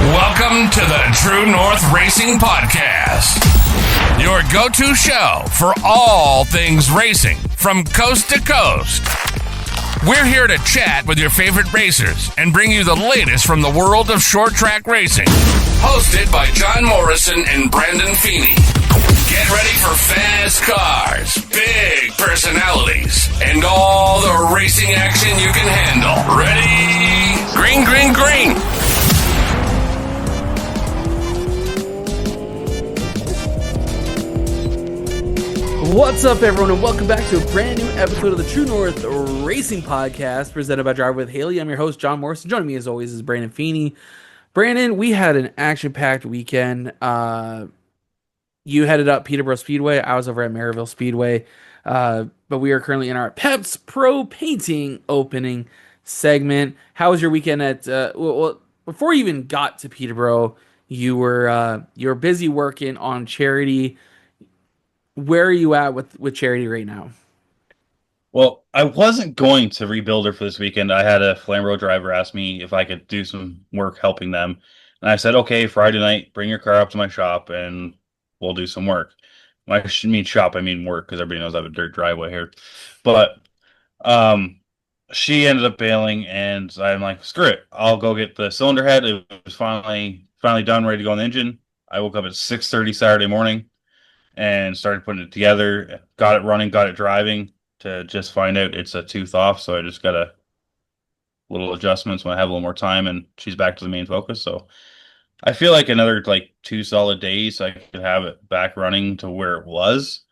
Welcome to the True North Racing Podcast, your go-to show for all things racing from coast to coast. We're here to chat with your favorite racers and bring you the latest from the world of short track racing. Hosted by John Morrison and Brandon Feeney. Get ready for fast cars, big personalities, and all the racing action you can handle. Ready? Green, green, green. What's up, everyone, and welcome back to a brand new episode of the True North Racing Podcast, presented by Drive with Haley. I'm your host, John Morrison. Joining me, as always, is Brandon Feeney. Brandon, we had an action-packed weekend. You headed up Peterborough Speedway. I was over at Merrittville Speedway. But we are currently in our Peps Pro Painting opening segment. How was your weekend at... well, before you even got to Peterborough, you were busy working on charity. Where are you at with charity right now? Well, I wasn't going to rebuild her for this weekend. I had a Flamboro driver ask me if I could do some work helping them. And I said, okay, Friday night, bring your car up to my shop and we'll do some work. When I mean shop, I mean work, because everybody knows I have a dirt driveway here. But she ended up bailing, and I'm like, screw it. I'll go get the cylinder head. It was finally done, ready to go on the engine. I woke up at 6:30 Saturday morning and started putting it together, got it running, got it driving, to just find out it's a tooth off. So I just got a little adjustments when I have a little more time, and she's back to the main focus. So I feel like another 2 solid days I could have it back running to where it was.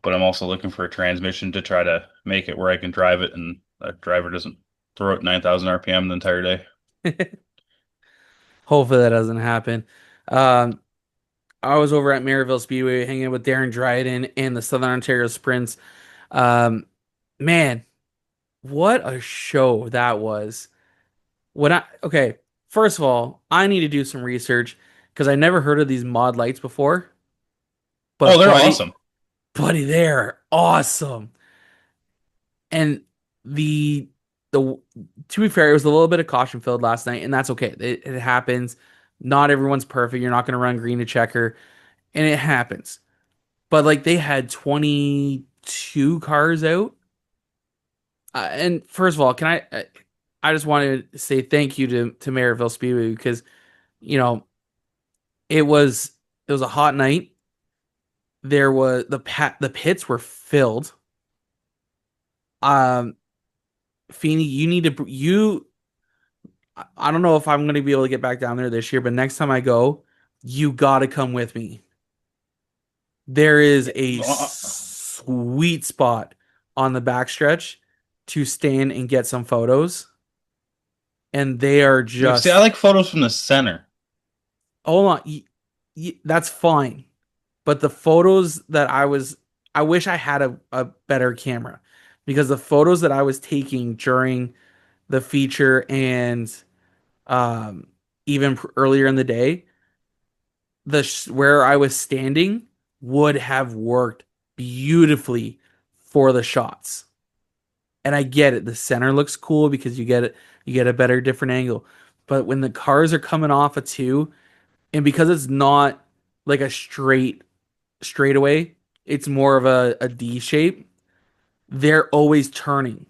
But I'm also looking for a transmission to try to make it where I can drive it and a driver doesn't throw it 9,000 RPM the entire day. Hopefully that doesn't happen. I was over at Merrittville Speedway hanging with Darren Dryden and the Southern Ontario Sprints. Man, what a show that was. First of all, I need to do some research because I never heard of these mod lights before. But they're awesome. Buddy, they're awesome. And to be fair, it was a little bit of caution filled last night, and that's okay. It happens. Not everyone's perfect. You're not going to run green to checker, and it happens. But they had 22 cars out. And first of all, I just wanted to say thank you to Merrittville Speedway, because it was a hot night. There was the pits were filled. Feeney, I don't know if I'm going to be able to get back down there this year, but next time I go, you got to come with me. There is a sweet spot on the backstretch to stand and get some photos. And they are just... See, I like photos from the center. Hold on. That's fine. But the photos that I wish I had a better camera, because the photos that I was taking during the feature and even earlier in the day, where I was standing would have worked beautifully for the shots. And I get it. The center looks cool because you get a better different angle. But when the cars are coming off a two, and because it's not like a straightaway, it's more of a D shape, they're always turning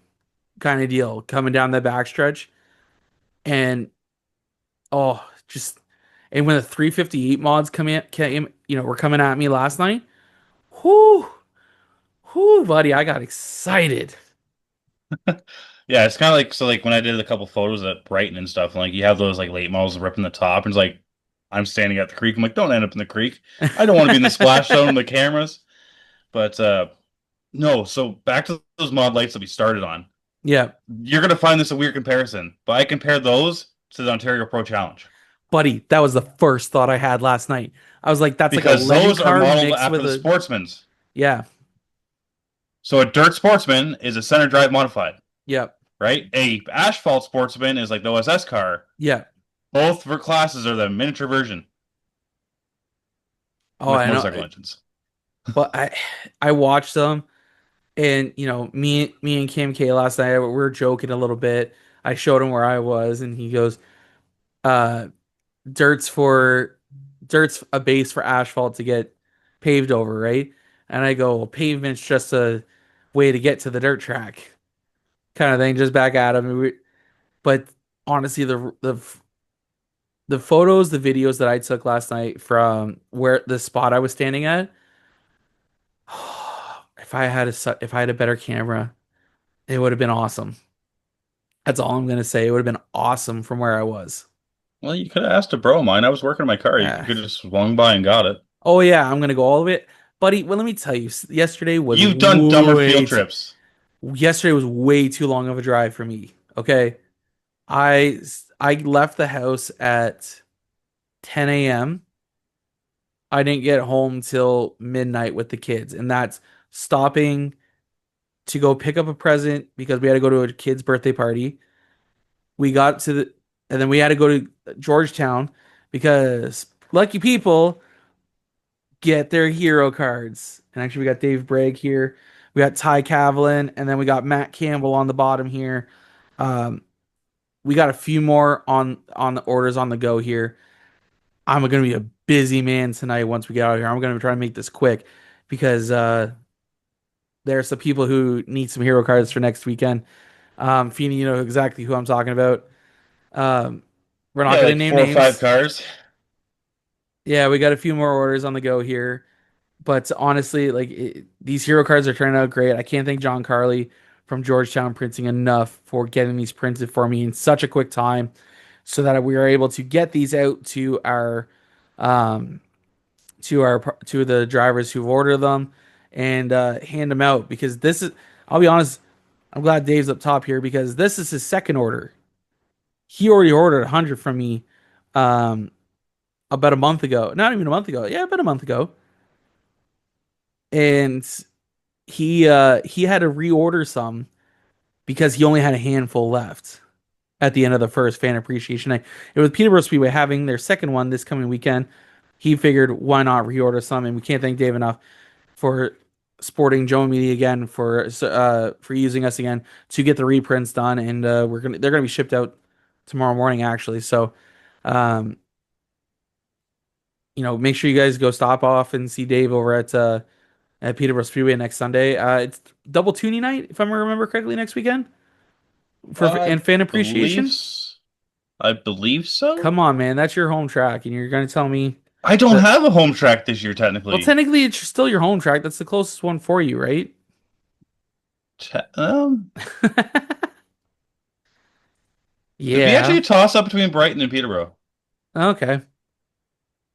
kind of deal coming down the backstretch. And when the 358 mods were coming at me last night, whoo, buddy, I got excited. Yeah, it's kind of like when I did a couple photos at Brighton and stuff, and you have those late models ripping the top, and it's I'm standing at the creek. I'm like, don't end up in the creek. I don't want to be in the splash zone with the cameras. But no, so back to those mod lights that we started on. Yeah. You're going to find this a weird comparison, but I compared those to the Ontario Pro Challenge. Buddy, that was the first thought I had last night. I was like, that's because like a legend those car are modeled mixed after with the Sportsman's. Yeah. So a dirt Sportsman is a center drive modified. Yep. Right? A asphalt Sportsman is like the OSS car. Yeah. Both for classes are the miniature version. Oh, I know. Legends. But I watched them, and me and Kim K last night, we were joking a little bit. I showed him where I was, and he goes, dirt's a base for asphalt to get paved over, right? And I go, well, pavement's just a way to get to the dirt track, kind of thing. Just back at him. But honestly, the photos, the videos that I took last night from where the spot I was standing at, if I had a better camera, it would have been awesome. That's all I'm gonna say. It would have been awesome from where I was. Well, you could have asked a bro of mine. I was working on my car. You Uh, could have just swung by and got it. oh yeah, I'm gonna go all of it, buddy. Well, let me tell you, yesterday was You've done dumber way field too, trips. yesterday was way too long of a drive for me. Okay, I left the house at 10 a.m. I didn't get home till midnight with the kids, and that's stopping to go pick up a present because we had to go to a kid's birthday party. We got to the, and then we had to go to Georgetown because lucky people get their hero cards. And actually, we got Dave Bragg here. We got Ty Cavlin, and then we got Matt Campbell on the bottom here. Um, we got a few more on the orders on the go here. I'm going to be a busy man tonight once we get out of here. I'm going to try to make this quick because there are some people who need some hero cards for next weekend. Feeney, you know exactly who I'm talking about. Um, we're not Yeah, going to like name 4 or 5 names. cars. Yeah, we got a few more orders on the go here. But honestly, these hero cards are turning out great. I can't thank John Carley from Georgetown Printing enough for getting these printed for me in such a quick time so that we are able to get these out um, to the drivers who've ordered them and hand them out because this is, I'll be honest, I'm glad Dave's up top here because this is his second order. He already ordered 100 from me um, about a month ago. Not even a month ago. Yeah, about a month ago. And he had to reorder some because he only had a handful left at the end of the first fan appreciation night. It was Peterborough Speedway having their second one this coming weekend. He figured why not reorder some, and we can't thank Dave enough for sporting Joe Media again for using us again to get the reprints done, and they're gonna be shipped out tomorrow morning actually. So, um, make sure you guys go stop off and see Dave over at Peterborough Speedway next Sunday. It's double tuning night if I remember correctly next weekend I and fan believe, appreciation. I believe so. Come on, man, that's your home track, and you're gonna tell me I don't that. have a home track this year, Well, technically. technically, it's still your home track. That's the closest one for you, right? Um, it'd be actually Yeah. a toss-up between Brighton and Peterborough. Okay.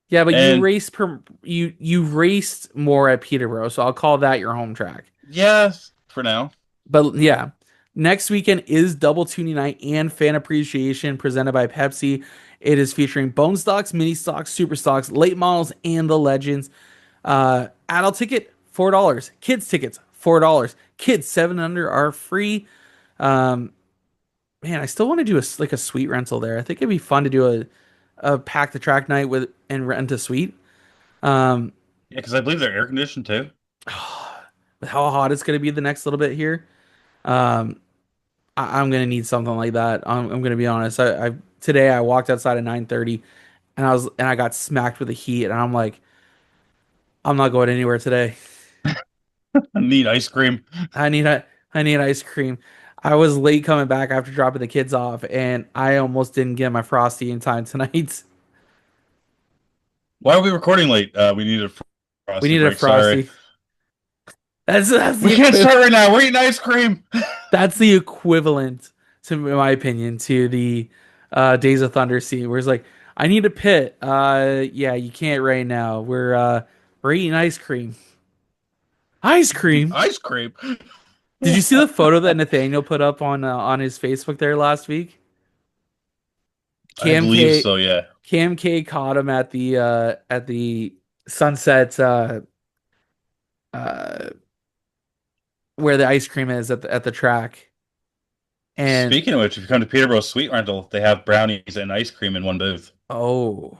Yeah, but And you raced more at Peterborough, so I'll call that your home track. yeah, for now. But yeah, next weekend is double tuning night and fan appreciation presented by Pepsi. It is featuring bone stocks, mini stocks, super stocks, late models, and the legends. Adult ticket $4, kids tickets $4. Kids 7 under are free. Um, Man, I still want to do a suite rental there. I think it'd be fun to do a pack the track night with and rent a suite. Um, Yeah, because I believe they're air conditioned too. with how hot it's going to be the next little bit here, um, I'm going to need something like that. I'm going to be honest. I today I walked outside at 9:30 and I got smacked with the heat and I'm like, I'm not going anywhere today. I need ice cream. I need a I need ice cream. I was late coming back after dropping the kids off and I almost didn't get my frosty in time tonight. Why are we recording late? We need a We frosty needed a break. Sorry. frosty. That's We the can't start right now. We're eating ice cream. that's the equivalent to, in my opinion, to the Days of Thunder scene where it's like, I need a pit. Yeah, you can't right now. We're eating ice cream. Ice cream. Ice cream. Did you see the photo that Nathaniel put up on his Facebook there last week? I Cam believe K so, yeah. Cam K caught him at the Sunset uh where the ice cream is at the track. And Speaking of which, if you come to Peterborough Sweet Rental, they have brownies and ice cream in one booth. oh,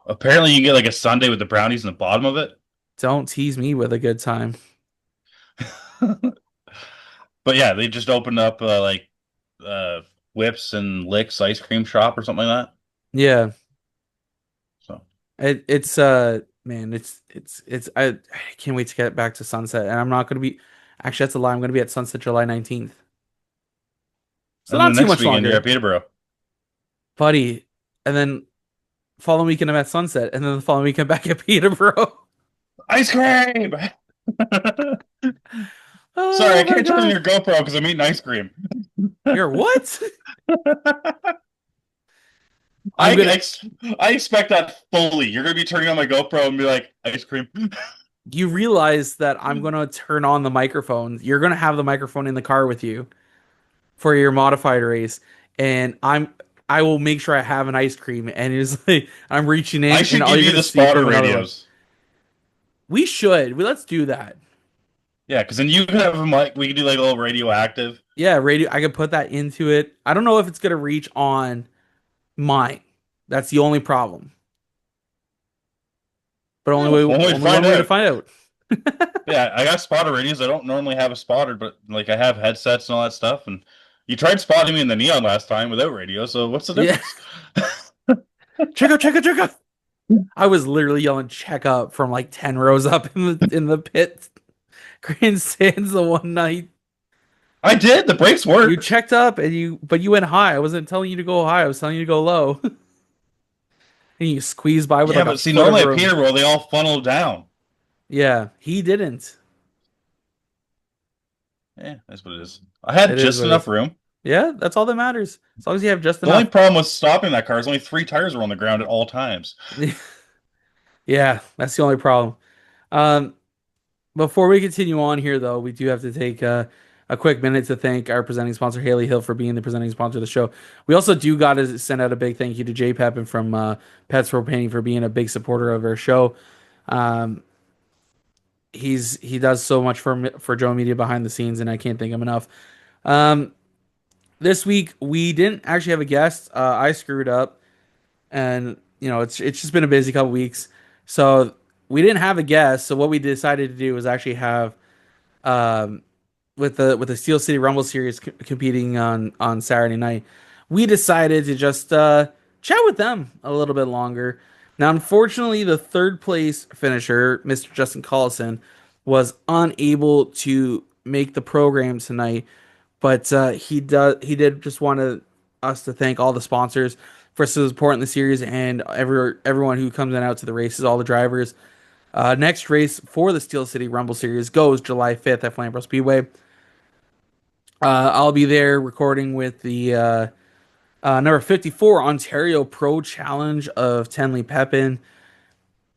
Apparently, you can get like a sundae with the brownies in the bottom of it. don't tease me with a good time. But yeah, they just opened up uh, Whips and Licks ice cream shop or something like that. Yeah. It's man, I can't wait to get back to Sunset, and I'm not gonna be. Actually, that's a lie. I'm gonna be at Sunset July 19th, so And not then too next much weekend you're longer, at Peterborough. buddy. And then following weekend I'm at Sunset, and then the following weekend back at Peterborough. Ice cream. Sorry, Oh I my can't turn on god, your GoPro because I'm eating ice cream. you're what? I'm I, gonna. ex- I expect that fully. You're gonna be turning on my GoPro and be like, ice cream. You realize that I'm gonna turn on the microphone. You're gonna have the microphone in the car with you for your modified race, and I will make sure I have an ice cream. And it's like I'm reaching I in, and should all give you're you gonna the see spotter from another one. radios. We should. Let's do that. Yeah, because then you can have them like we can do like a little radioactive. Yeah, radio. I could put that into it. I don't know if it's gonna reach on mine. That's the only problem. But Yeah, when we only one find way to out. find out. Yeah, I got spotter radios. I don't normally have a spotter, but like I have headsets and all that stuff. And you tried spotting me in the neon last time without radio, so what's the Yeah, difference? check out, check out, check out. I was literally yelling "check up" from like 10 rows up in the pit grandstands the one night. I did. The brakes You worked. checked up but you went high. I wasn't telling you to go high. I was telling you to go low. And you squeezed by with Yeah, like a but see, foot of normally at room. Peterborough they all funnel down. Yeah, he didn't. Yeah, that's what it is. I had It is just what it enough is. room. Yeah, that's all that matters. As long as you have just The only enough. problem with stopping that car is only three tires were on the ground at all times. Yeah, that's the only problem. Um, Before we continue on here, though, we do have to take a quick minute to thank our presenting sponsor, Haley Hill, for being the presenting sponsor of the show. We also do got to send out a big thank you to Jay Pepin from Pets for Painting for being a big supporter of our show. Um, he does so much for Joe Media behind the scenes, and I can't thank him enough. Um, this week we didn't actually have a guest. I screwed up, and it's just been a busy couple weeks, so we didn't have a guest. So what we decided to do was actually have um, with the Steel City Rumble series competing on Saturday night, we decided to just chat with them a little bit longer. Now, unfortunately, the third place finisher, Mr. Justin Collison, was unable to make the program tonight, but he did just want us to thank all the sponsors for supporting the series and everyone who comes in out to the races, all the drivers. Next race for the Steel City Rumble Series goes July 5th at Flamboro Speedway. I'll be there recording with the number 54 Ontario Pro Challenge of Tenley Pepin.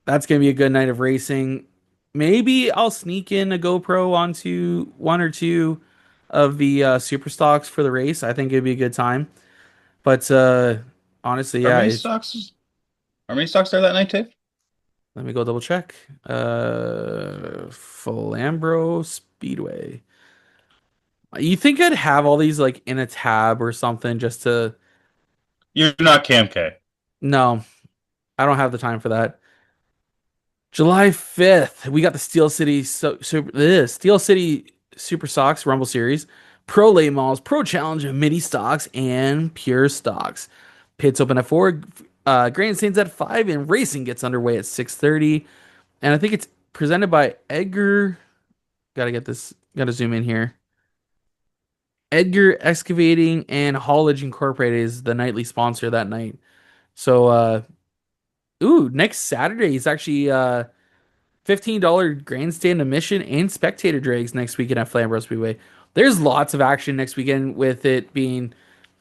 That's going to be a good night of racing. Maybe I'll sneak in a GoPro onto one or two of the super stocks for the race. I think it'd be a good time. But honestly, Are yeah, many stocks? Are many stocks there that night too? let me go double check. Flamboro Speedway. You think I'd have all these like in a tab or something just to? You're not Cam K. No, I don't have the time for that. July 5th, we got the Steel City Super Stocks Rumble Series, Pro Late Models, Pro Challenge of Mini Stocks, and Pure Stocks. Pits open at 4, grandstands at 5, and racing gets underway at 6:30. And I think it's presented by Edgar. Gotta zoom in here. Edgar Excavating and Haulage Incorporated is the nightly sponsor that night. So, next Saturday is actually $15 grandstand admission and spectator drags next weekend at Flamboro Speedway. There's lots of action next weekend with it being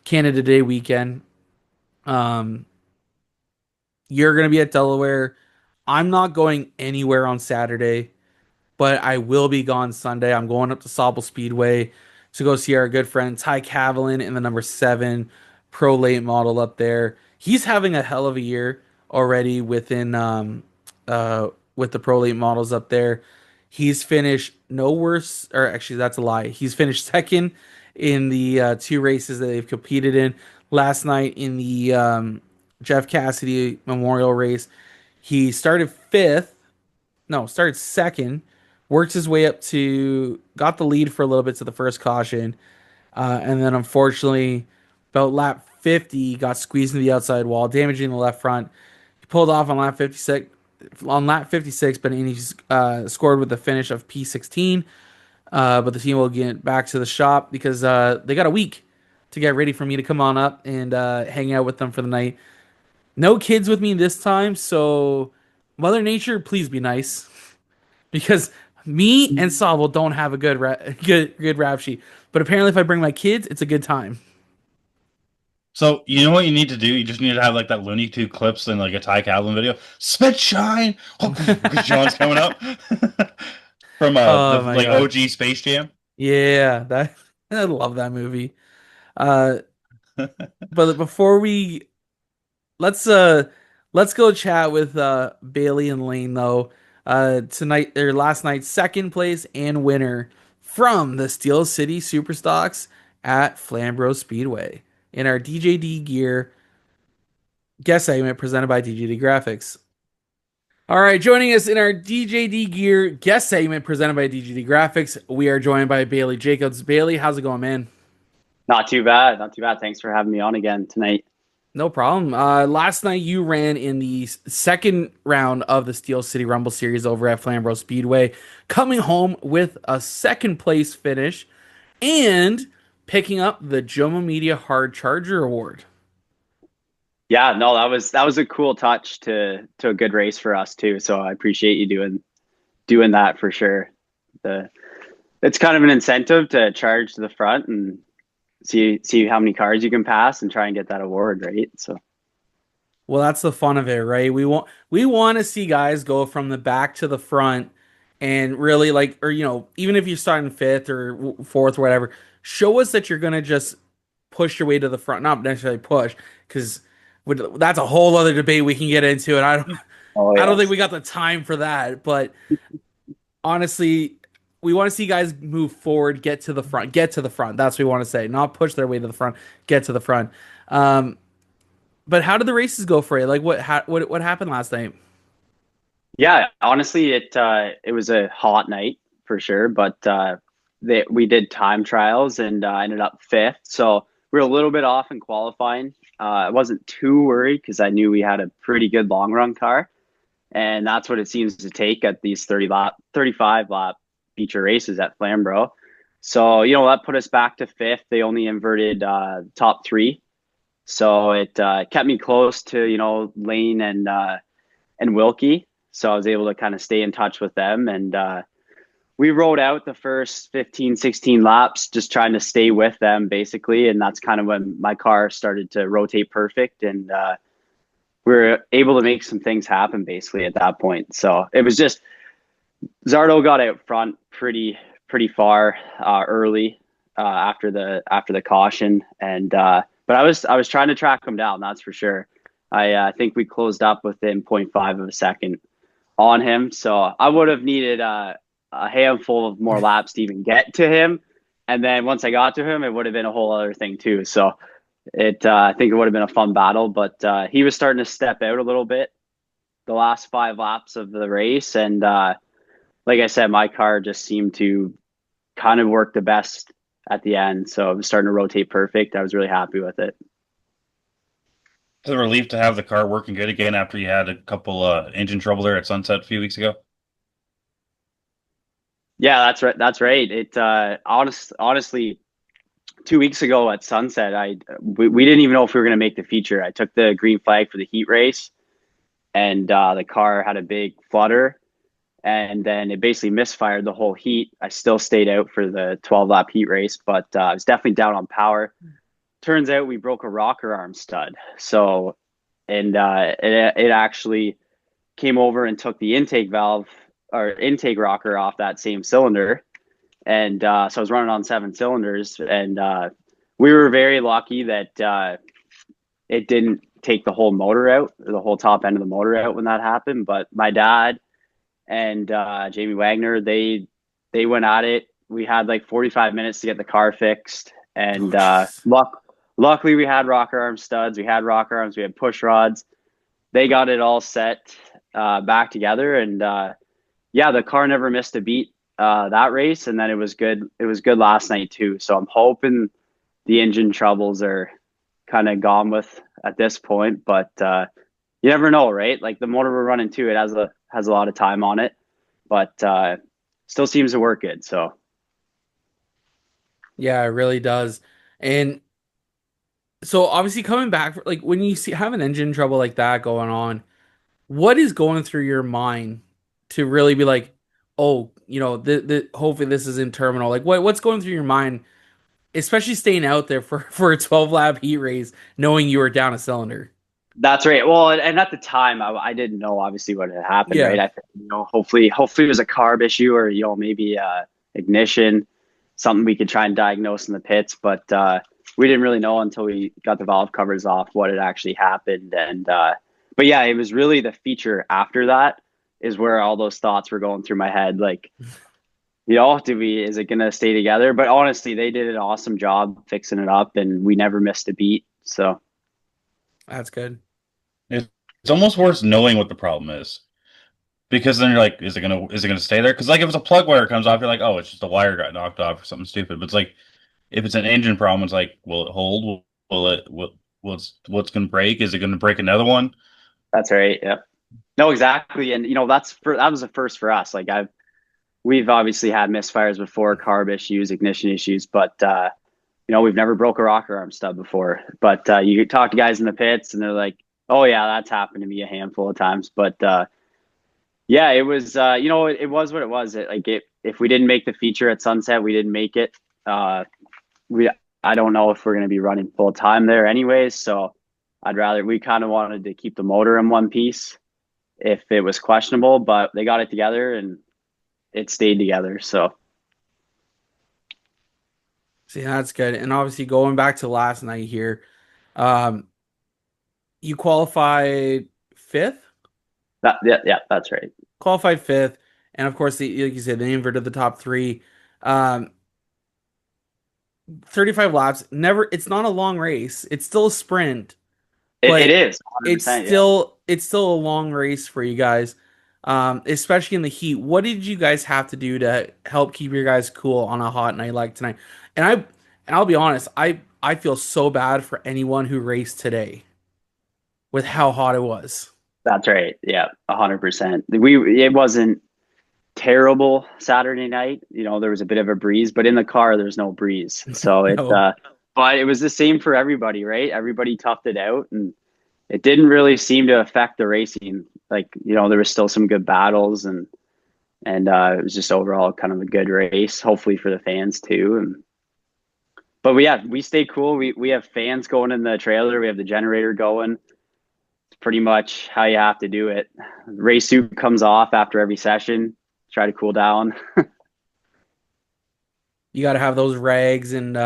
Canada Day weekend. Um, you're gonna be at Delaware. I'm not going anywhere on Saturday, but I will be gone Sunday. I'm going up to Sauble Speedway to go see our good friend Ty Cavalin in the number 7 Pro Late model up there. He's having a hell of a year already with the Pro Late models up there. He's finished no worse, or actually that's a lie. He's finished second in the 2 races that they've competed in. Last night in the Jeff Cassidy Memorial race, he started 5th. No, started 2nd, worked his way up to, got the lead for a little bit to the first caution, and then unfortunately, about lap 50, got squeezed into the outside wall, damaging the left front. He pulled off on lap 56. On lap 56, but he scored with the finish of P16. But the team will get back to the shop because they got a week to get ready for me to come on up and hang out with them for the night. No kids with me this time, so Mother Nature, please be nice because me and Sabo don't have a good rap sheet. But apparently, if I bring my kids, it's a good time. So you know what you need to do? You just need to have like that Looney Tunes clips and like a Ty Calvin video. Spit shine, because John's coming up from Oh the my like god! OG Space Jam. Yeah, that I love that movie. Uh, but before we let's let's go chat with Bailey and Lane though. Tonight or last night's second place and winner from the Steel City Superstocks at Flamboro Speedway in our DJD Gear Guest Segment presented by DJD Graphics. All right, joining us in our DJD Gear Guest Segment presented by DJD Graphics, we are joined by Bailey Jacobs. Bailey, how's it going, man? Not too bad. Not too bad. Thanks for having me on again tonight. No problem. Last night you ran in the second round of the Steel City Rumble Series over at Flamboro Speedway, coming home with a second place finish and picking up the Joma Media Hard Charger Award. Yeah, no, that was a cool touch to a good race for us too. So I appreciate you doing that for sure. It's kind of an incentive to charge to the front and see how many cars you can pass and try and get that award, right? So well, that's the fun of it, right? We want to see guys go from the back to the front and really like, or even if you're starting fifth or fourth or whatever, show us that you're gonna just push your way to the front, not necessarily push, because that's a whole other debate we can get into, and I don't think we got the time for that. But honestly, we want to see guys move forward, get to the front. That's what we want to say. Not push their way to the front, get to the front. But how did the races go for you? Like what happened last night? yeah, honestly, it was a hot night for sure, but we did time trials and ended up fifth. So we were a little bit off in qualifying. I wasn't too worried because I knew we had a pretty good long run car, and that's what it seems to take at these 35 lap feature races at Flamboro. So, that put us back to fifth. They only inverted top three. So it kept me close to, Lane and Wilkie. So I was able to kind of stay in touch with them. And we rode out the first 15, 16 laps, just trying to stay with them basically. And that's kind of when my car started to rotate perfect. And we were able to make some things happen basically at that point. So it was just, Zardo got out front pretty far early after the caution, and but I was trying to track him down. That's for sure. I think we closed up within 0.5 of a second on him, so I would have needed a handful of more laps to even get to him, and then once I got to him, it would have been a whole other thing too. So I think it would have been a fun battle, but he was starting to step out a little bit the last 5 laps of the race, and like I said, my car just seemed to kind of work the best at the end. So it was starting to rotate perfect. I was really happy with it. It's a relief to have the car working good again after you had a couple engine trouble there at Sunset a few weeks ago. Yeah, that's right. That's right. It honestly, 2 weeks ago at Sunset, we didn't even know if we were going to make the feature. I took the green flag for the heat race, and the car had a big flutter. And then it basically misfired the whole heat. I still stayed out for the 12-lap heat race, but I was definitely down on power. Turns out we broke a rocker arm stud. So, and it actually came over and took the intake valve or intake rocker off that same cylinder. And so I was running on 7 cylinders. And we were very lucky that it didn't take the whole motor out, the whole top end of the motor out when that happened. But my dad and Jamie Wagner, they went at it. We had like 45 minutes to get the car fixed, and luckily we had rocker arm studs, we had rocker arms, we had push rods. They got it all set back together, and the car never missed a beat that race, and then it was good last night too. So I'm hoping the engine troubles are kind of gone with at this point, but you never know, right? Like the motor we're running too, it has a lot of time on it, but still seems to work good. So Yeah, it really does. And so obviously coming back, like when you have an engine trouble like that going on, what is going through your mind to really be like, oh, hopefully this is in terminal. Like what's going through your mind, especially staying out there for a 12 lap heat race, knowing you were down a cylinder. that's right. Well, and at the time, I didn't know obviously what had happened, Yeah. right? I think, hopefully it was a carb issue or maybe ignition, something we could try and diagnose in the pits, but we didn't really know until we got the valve covers off what had actually happened. And but yeah, it was really the feature after that is where all those thoughts were going through my head, like, is it gonna stay together? But honestly, they did an awesome job fixing it up, and we never missed a beat. So That's good. It's almost worse knowing what the problem is, because then you're like, is it gonna stay there? Because like if it's a plug wire comes off, you're like, oh, it's just a wire got knocked off or something stupid. But it's like if it's an engine problem, it's like, will it hold? What's gonna break? Is it gonna break another one? that's right. Yeah. No, exactly. And that was the first for us. Like we've obviously had misfires before, carb issues, ignition issues, but we've never broke a rocker arm stub before. But you talk to guys in the pits and they're like, oh yeah, that's happened to me a handful of times. But yeah, it was it was what it was. If we didn't make the feature at Sunset, we didn't make it. I don't know if we're going to be running full time there anyways. So we kind of wanted to keep the motor in one piece if it was questionable, but they got it together and it stayed together. So See, that's good. And obviously going back to last night here, you qualified fifth? yeah, that's right. Qualified fifth. And of course, like you said, they inverted the top three. 35 laps. It's not a long race. It's still a sprint, but It is 100%. it's still a long race for you guys. Especially in the heat. What did you guys have to do to help keep your guys cool on a hot night like tonight? And I'll be honest, I feel so bad for anyone who raced today with how hot it was. That's right. Yeah, 100%. It wasn't terrible Saturday night. There was a bit of a breeze, but in the car there's no breeze. So No. but it was the same for everybody, right? Everybody toughed it out, and it didn't really seem to affect the racing. Like, there was still some good battles, and it was just overall kind of a good race, hopefully for the fans too. But we stayed cool. We have fans going in the trailer. We have the generator going. Pretty much how you have to do it. Race suit comes off after every session. Try to cool down. You got to have those rags and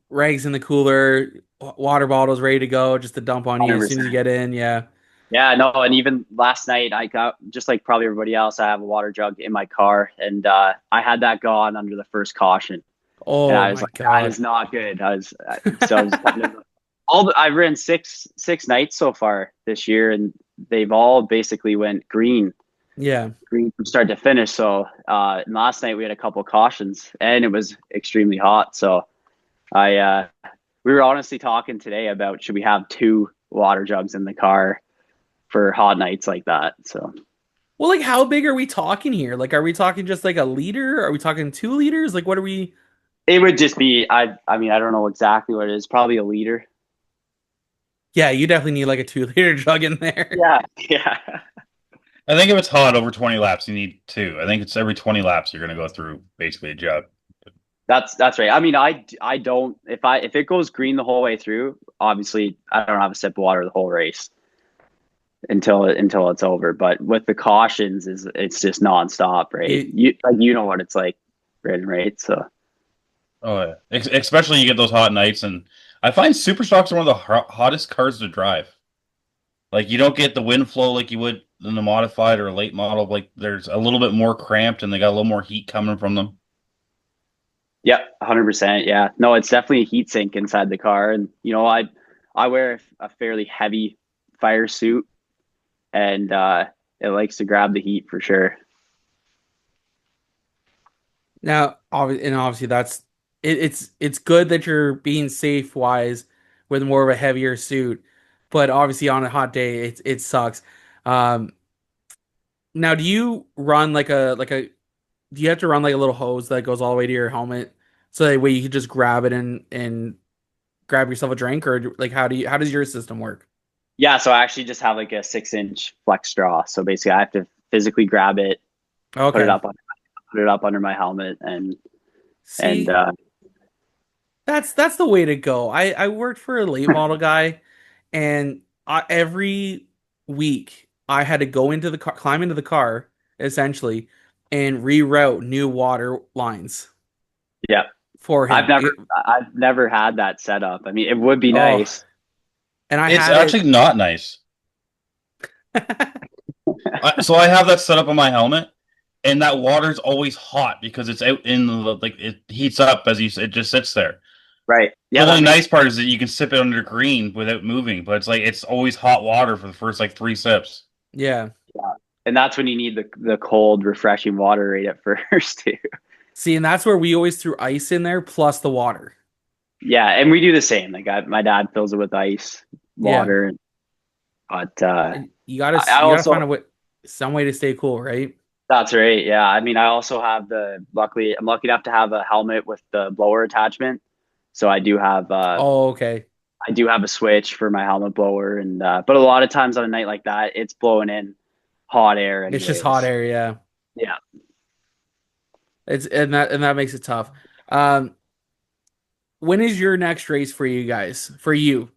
rags in the cooler, water bottles ready to go, just to dump on you as soon as you get in. Yeah. Yeah, no, and even last night I got, just like probably everybody else, I have a water jug in my car, and I had that gone under the first caution. Oh, and I was my like, God. that is not good. I was kind of I've ridden six nights so far this year, and they've all basically went green Yeah. from start to finish. So last night we had a couple of cautions, and it was extremely hot. So we were honestly talking today about should we have two water jugs in the car for hot nights like that. So Well, like, how big are we talking here? Like, are we talking just like a liter? Are we talking 2 liters? Like, what are we? it would just be, I mean, I don't know exactly what it is. Probably a liter. Yeah, you definitely need like a 2 liter jug in there. Yeah, yeah. I think if it's hot over 20 laps, you need two. I think it's every 20 laps you're going to go through basically a jug. That's right. I mean, I don't, if it goes green the whole way through, obviously I don't have a sip of water the whole race until it's over. But with the cautions, it's just nonstop, right? You know what it's like, right? So Oh yeah, especially you get those hot nights, and I find super stocks are one of the hottest cars to drive. Like you don't get the wind flow like you would in the modified or a late model. Like there's a little bit more cramped, and they got a little more heat coming from them. yeah, 100%. Yeah, no, it's definitely a heat sink inside the car, and I wear a fairly heavy fire suit, and it likes to grab the heat for sure. Now, obviously that's it's good that you're being safe wise with more of a heavier suit, but obviously on a hot day, it sucks. Um, Now, do you run do you have to run like a little hose that goes all the way to your helmet so that way you can just grab it and grab yourself a drink, or like how does your system work? Yeah, so I actually just have like a 6-inch flex straw. So basically, I have to physically grab it, put it Okay. put it up under my helmet, and See, that's the way to go. I worked for a late model guy, and every week I had to go into the car, climb into the car, essentially, and reroute new water lines yeah, for him. I've never had that set up. I mean, it would be Oh, nice. and I It's had actually not nice. So I have that set up on my helmet, and that water's always hot because it's out in the like it heats up as you it just sits there. Right. Yeah, The only nice part is that you can sip it under green without moving, but it's like it's always hot water for the first like 3 sips. Yeah. and that's when you need the cold, refreshing water right at first too. See, and that's where we always threw ice in there plus the water. Yeah, and we do the same. Like my dad fills it with ice, Yeah. water, but And you gotta I also find some way to stay cool, right? that's right. Yeah, I mean, I also have luckily I'm lucky enough to have a helmet with the blower attachment, so Oh, okay. I do have a switch for my helmet blower, and but a lot of times on a night like that, it's blowing in hot air It's just anyways. hot air, yeah. Yeah. It's and that makes it tough. Um, when is your next race for you guys? For you?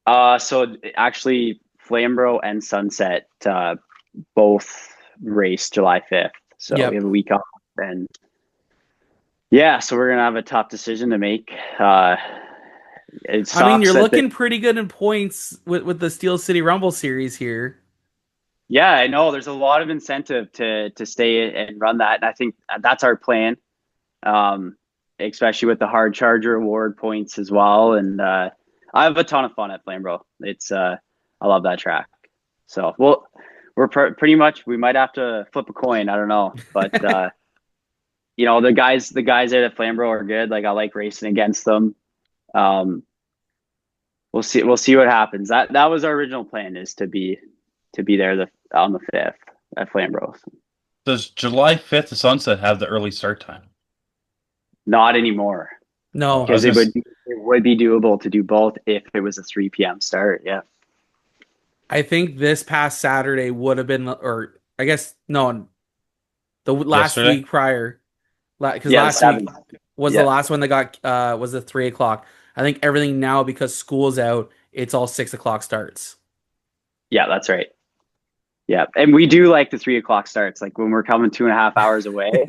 So actually, Flamboro and Sunset both race July 5th, so Yep. we have a week off, and yeah, so we're gonna have a tough decision to make. It sucks I mean, you're that looking pretty good in points with the Steel City Rumble series here. yeah, I know there's a lot of incentive to stay and run that, and I think that's our plan. Especially with the hard charger award points as well, and I have a ton of fun at Flamboro. It's I love that track. So we're pretty much we might have to flip a coin. I don't know, but you know the guys out at Flamboro are good. Like I like racing against them. We'll see what happens. That was our original plan, is to be there on the 5th at Flamboro. Does July 5th to Sunset have the early start time? Not anymore, No, because it would be doable to do both if it was a 3 p.m. start. Yeah. I think this past Saturday would have been, or I guess no, the last Yesterday? week prior, because Yeah, last the week 7th. was Yeah. the last one that got was the 3 o'clock. I think everything now, because school's out, it's all 6 o'clock starts. Yeah, that's right. Yeah, and we do like the 3 o'clock starts, like when we're coming 2.5 hours away,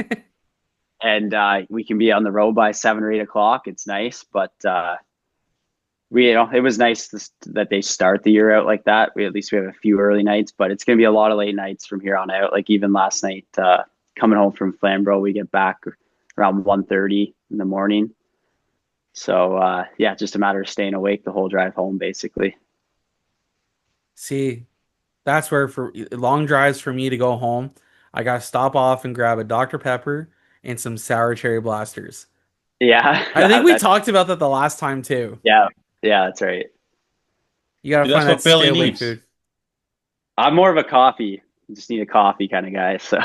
and we can be on the road by 7 or 8 o'clock. It's nice, but it was nice that they start the year out like that. We at least we have a few early nights, but it's gonna be a lot of late nights from here on out. Like even last night, coming home from Flamborough, we get back around 1:30 in the morning. So yeah, just a matter of staying awake the whole drive home, basically. See, that's where for long drives for me to go home, I gotta stop off and grab a Dr. Pepper and some sour cherry blasters. Yeah, I think we talked about that the last time too. yeah, that's right. You gotta That's find what that stay Bailey awake needs. food. I'm more of a coffee. Just need a coffee kind of guy. So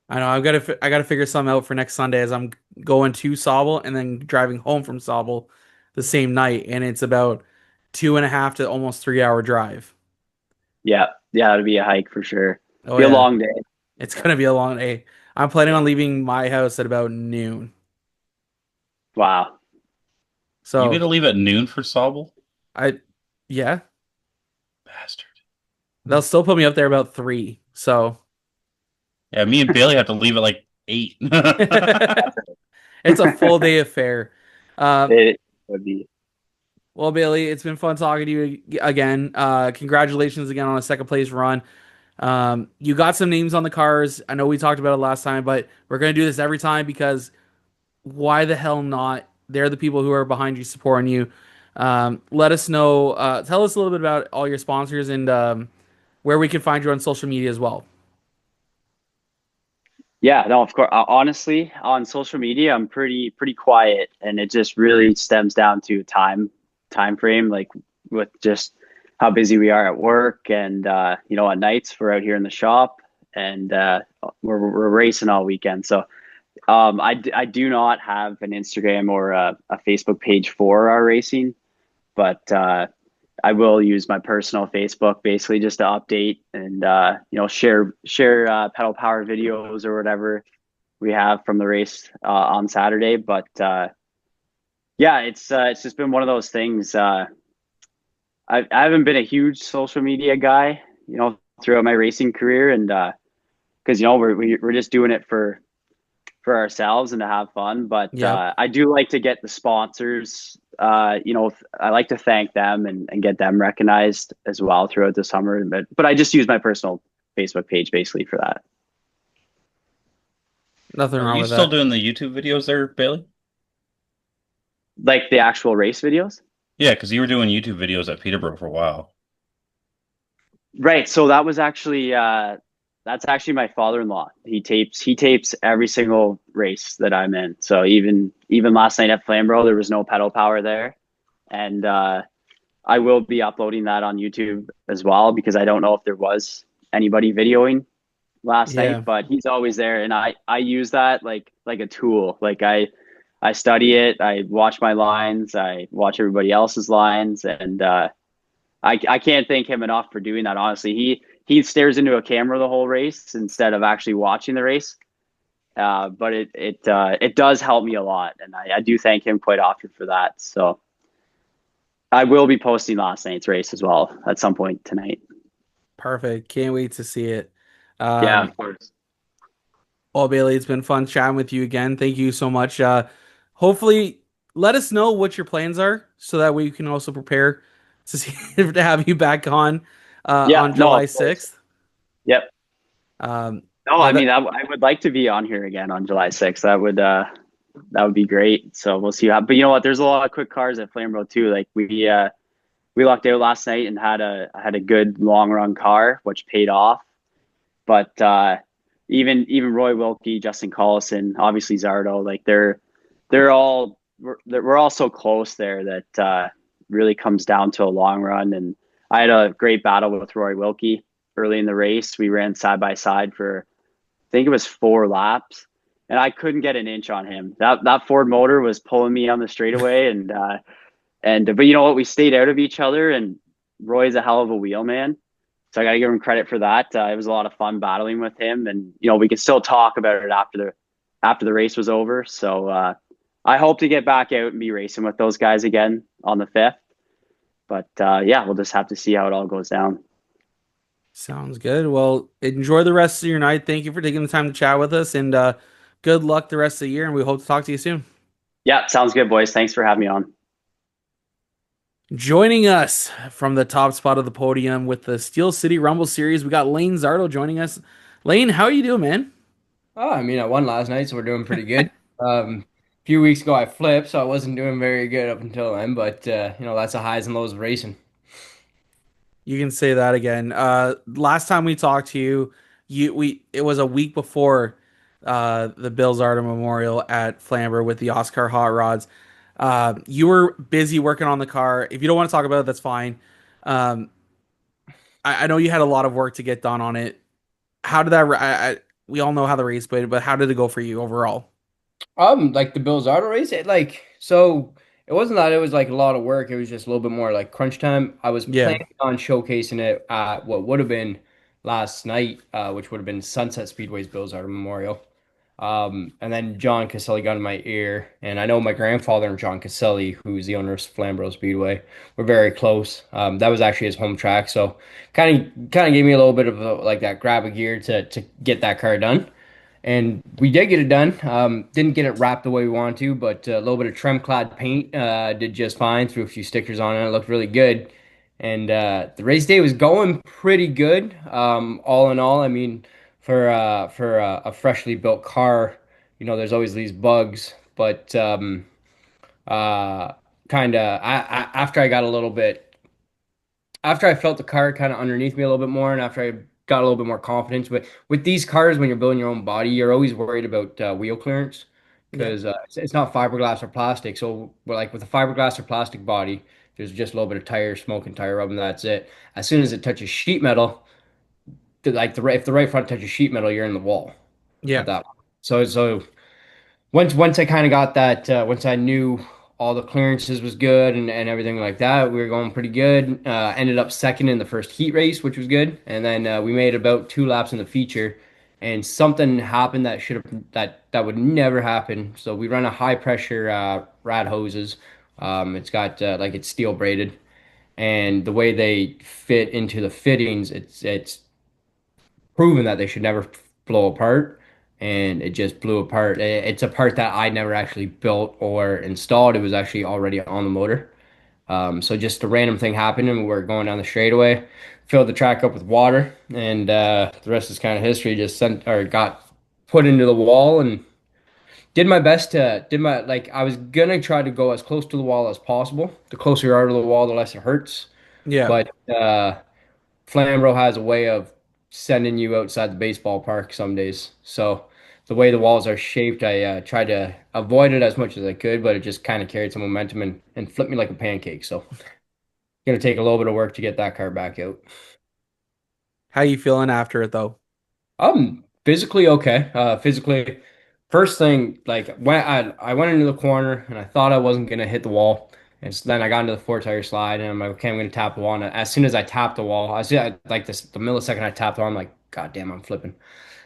I know I gotta figure something out for next Sunday as I'm going to Sobel and then driving home from Sobel the same night, and it's about 2.5 to almost 3 hour drive. yeah, it'd be a hike for sure. Oh Be a yeah, long day. it's gonna be a long day. I'm planning on leaving my house at about noon. Wow. You get to So leave at noon for Sobel? yeah, Bastard. they'll still put me up there about 3. So Yeah, me and Bailey have to leave at like 8. it's a full day affair. It would be. Well, Bailey, it's been fun talking to you again. Congratulations again on a second place run. You got some names on the cars. I know we talked about it last time, but we're going to do this every time because why the hell not? They're the people who are behind you, supporting you. Let us know. Tell us a little bit about all your sponsors and where we can find you on social media as well. Yeah, no, of course. Honestly, on social media, I'm pretty quiet, and it just really stems down to time frame, like with just how busy we are at work, and at nights we're out here in the shop, and we're racing all weekend. So I do not have an Instagram or a Facebook page for our racing, but I will use my personal Facebook basically just to update and share pedal power videos or whatever we have from the race on Saturday. But yeah, it's just been one of those things. I haven't been a huge social media guy, throughout my racing career, and because we're just doing it for ourselves and to have fun. But Yeah. I do like to get the sponsors. I like to thank them and get them recognized as well throughout the summer. But I just use my personal Facebook page basically for that. Nothing Are wrong you with still that. doing the YouTube videos there, Bailey? Like the actual race videos. Yeah, because you were doing YouTube videos at Peterborough for a while. Right. So that's actually my father-in-law. He tapes every single race that I'm in. So even last night at Flamboro, there was no pedal power there. And I will be uploading that on YouTube as well because I don't know if there was anybody videoing last night, Yeah. but he's always there, and I use that like a tool. Like I study it, I watch my lines, I watch everybody else's lines, and I can't thank him enough for doing that. Honestly, he stares into a camera the whole race instead of actually watching the race. But it does help me a lot, and I do thank him quite often for that. So I will be posting last night's race as well at some point tonight. Perfect. Can't wait to see it. Yeah, Um, of course. well, Bailey, it's been fun chatting with you again. Thank you so much. Hopefully, let us know what your plans are so that we can also prepare to see to have you back Yeah, on no, July of course. 6th. Yep. Um, No, yeah, I mean, I would like to be on here again on July 6th. That would be great. So we'll see how. But you know what? There's a lot of quick cars at Flamborough too. Like we lucked out last night and had a good long run car, which paid off. But even Roy Wilkie, Justin Collison, obviously Zardo, like we're all so close there that really comes down to a long run. And I had a great battle with Roy Wilkie early in the race. We ran side by side for I think it was 4 laps, and I couldn't get an inch on him. That Ford motor was pulling me on the straightaway, and but you know what? We stayed out of each other, and Roy's a hell of a wheel man. So I got to give him credit for that. It was a lot of fun battling with him, and we could still talk about it after the race was over. So I hope to get back out and be racing with those guys again on the 5th. But yeah, we'll just have to see how it all goes down. sounds good. Well, enjoy the rest of your night. Thank you for taking the time to chat with us, and good luck the rest of the year. And we hope to talk to you soon. Yeah, sounds good, boys. Thanks for having me on. Joining us from the top spot of the podium with the Steel City Rumble Series, we got Lane Zardo joining us. Lane, how are you doing, man? Oh, I mean, I won last night, so we're doing pretty good. A few weeks ago, I flipped, so I wasn't doing very good up until then. But that's the highs and lows of racing. You can say that again. Last time we talked to you, it was a week before the Bill Zardo Memorial at Flamborough with the Oscar Hot Rods. You were busy working on the car. If you don't want to talk about it, that's fine. Um, I know you had a lot of work to get done on it. How did that? We all know how the race played, but how did it go for you overall? Like the Bill Zardo race, so it wasn't that it was like a lot of work. It was just a little bit more like crunch time. I was Yeah, planning on showcasing it at what would have been last night, which would have been Sunset Speedway's Bill Zardo Memorial. And then John Caselli got in my ear, and I know my grandfather and John Caselli, who's the owner of Flamboro Speedway, were very close. That was actually his home track, so kind of gave me a little bit of like that grab of gear to get that car done. And we did get it done. Didn't get it wrapped the way we wanted to, but a little bit of trim clad paint did just fine. Threw a few stickers on it. It looked really good. And the race day was going pretty good. All in all, I mean, for a freshly built car, there's always these bugs. But uh, kind of after I got a little bit after I felt the car kind of underneath me a little bit more, and after I got a little bit more confidence. But with these cars, when you're building your own body, you're always worried about wheel clearance Yeah. because it's not fiberglass or plastic. So, but like with a fiberglass or plastic body, there's just a little bit of tire smoke and tire rub, and that's it. As soon as it touches sheet metal, if the right front touches sheet metal, you're in the wall at Yeah. that point. So once I kind of got that, once I knew all the clearances was good and everything like that, we were going pretty good. Ended up second in the first heat race, which was good, and then we made about 2 laps in the feature, and something happened that should have that would never happen. So we run a high pressure rad hoses. It's got like it's steel braided, and the way they fit into the fittings, it's proven that they should never blow apart, and it just blew apart. It's a part that I never actually built or installed. It was actually already on the motor. So just a random thing happened, and we were going down the straightaway, filled the track up with water, and the rest is kind of history. Just sent or got put into the wall and did my best to did my like I was gonna try to go as close to the wall as possible. The closer you are to the wall, the less it hurts. Yeah. But Flamboro has a way of sending you outside the baseball park some days. So the way the walls are shaped, I tried to avoid it as much as I could, but it just kind of carried some momentum and flipped me like a pancake. So it's gonna take a little bit of work to get that car back out. How you feeling after it though? I'm physically okay. Physically, first thing, like when I went into the corner and I thought I wasn't gonna hit the wall, and so then I got into the four tire slide and I'm like, okay, I'm gonna tap the wall. And as soon as I tapped the wall, I see like this the millisecond I tapped the wall, I'm like, God damn, I'm flipping.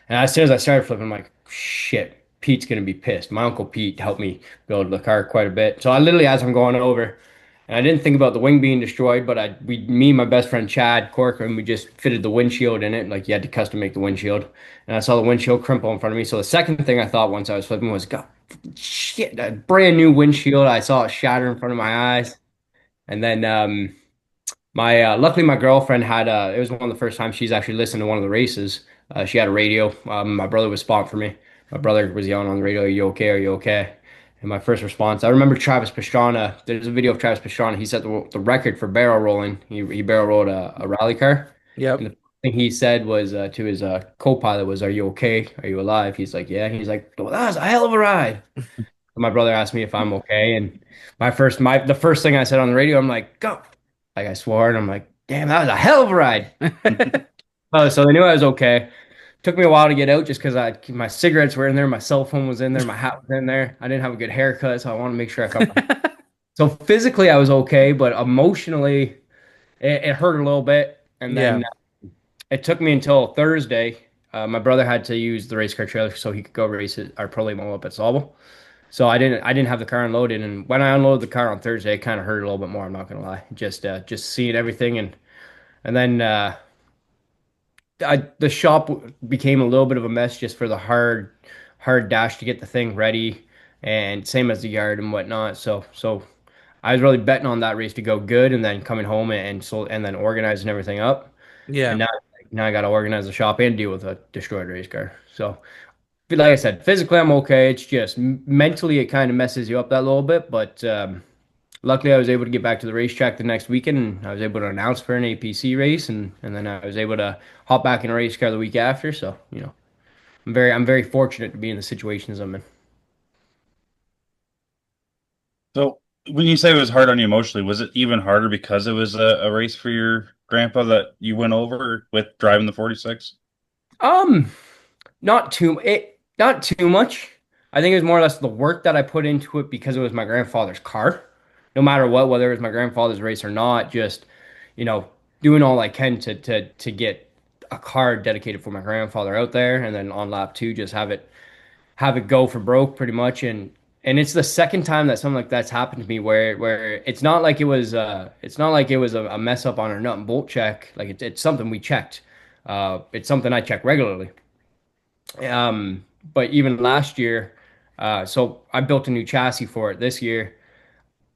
And as soon as I started flipping, I'm like, shit, Pete's gonna be pissed. My uncle Pete helped me build the car quite a bit. So I literally, as I'm going over, and I didn't think about the wing being destroyed, but me and my best friend Chad Corcoran, we just fitted the windshield in it. Like you had to custom make the windshield. And I saw the windshield crumple in front of me. So the second thing I thought once I was flipping was, God, shit, a brand new windshield. I saw it shatter in front of my eyes. And then my luckily my girlfriend had it was one of the first times she's actually listened to one of the races. She had a radio. My brother was spotting for me. My brother was yelling on the radio, "Are you okay? Are you okay?" And my first response, I remember Travis Pastrana. There's a video of Travis Pastrana. He set the record for barrel rolling. He barrel rolled a rally car. Yep. And the thing he said was to his co-pilot was, "Are you okay? Are you alive?" He's like, "Yeah." He's like, "Well, that was a hell of a ride." My brother asked me if I'm okay, and the first thing I said on the radio, I'm like, "Go!" Like I swore, and I'm like, "Damn, that was a hell of a ride." So they knew I was okay. Took me a while to get out just because my cigarettes were in there, my cell phone was in there, my hat was in there. I didn't have a good haircut, so I wanted to make sure I felt. So physically, I was okay, but emotionally, it hurt a little bit. And Yeah. then it took me until Thursday. My brother had to use the race car trailer so he could go race our pro late model up at Sauble. So I didn't have the car unloaded, and when I unloaded the car on Thursday, it kind of hurt a little bit more. I'm not gonna lie, just seeing everything, and then the shop became a little bit of a mess just for the hard dash to get the thing ready, and same as the yard and whatnot. So I was really betting on that race to go good, and then coming home and then organizing everything up, Yeah. and now I got to organize the shop and deal with a destroyed race car. So. But like I said, physically I'm okay. It's just mentally it kind of messes you up that little bit. But luckily I was able to get back to the racetrack the next weekend, and I was able to announce for an APC race, and then I was able to hop back in a race car the week after. So I'm very fortunate to be in the situations I'm in. So when you say it was hard on you emotionally, was it even harder because it was a race for your grandpa that you went over with driving the 46? Um, not too much. I think it was more or less the work that I put into it because it was my grandfather's car. No matter what, whether it was my grandfather's race or not, just you know, doing all I can to get a car dedicated for my grandfather out there, and then on lap two, just have it go for broke pretty much. And it's the second time that something like that's happened to me where it's not like it was a mess up on our nut and bolt check. Like it's something we checked. It's something I check regularly. But even last year, so I built a new chassis for it this year.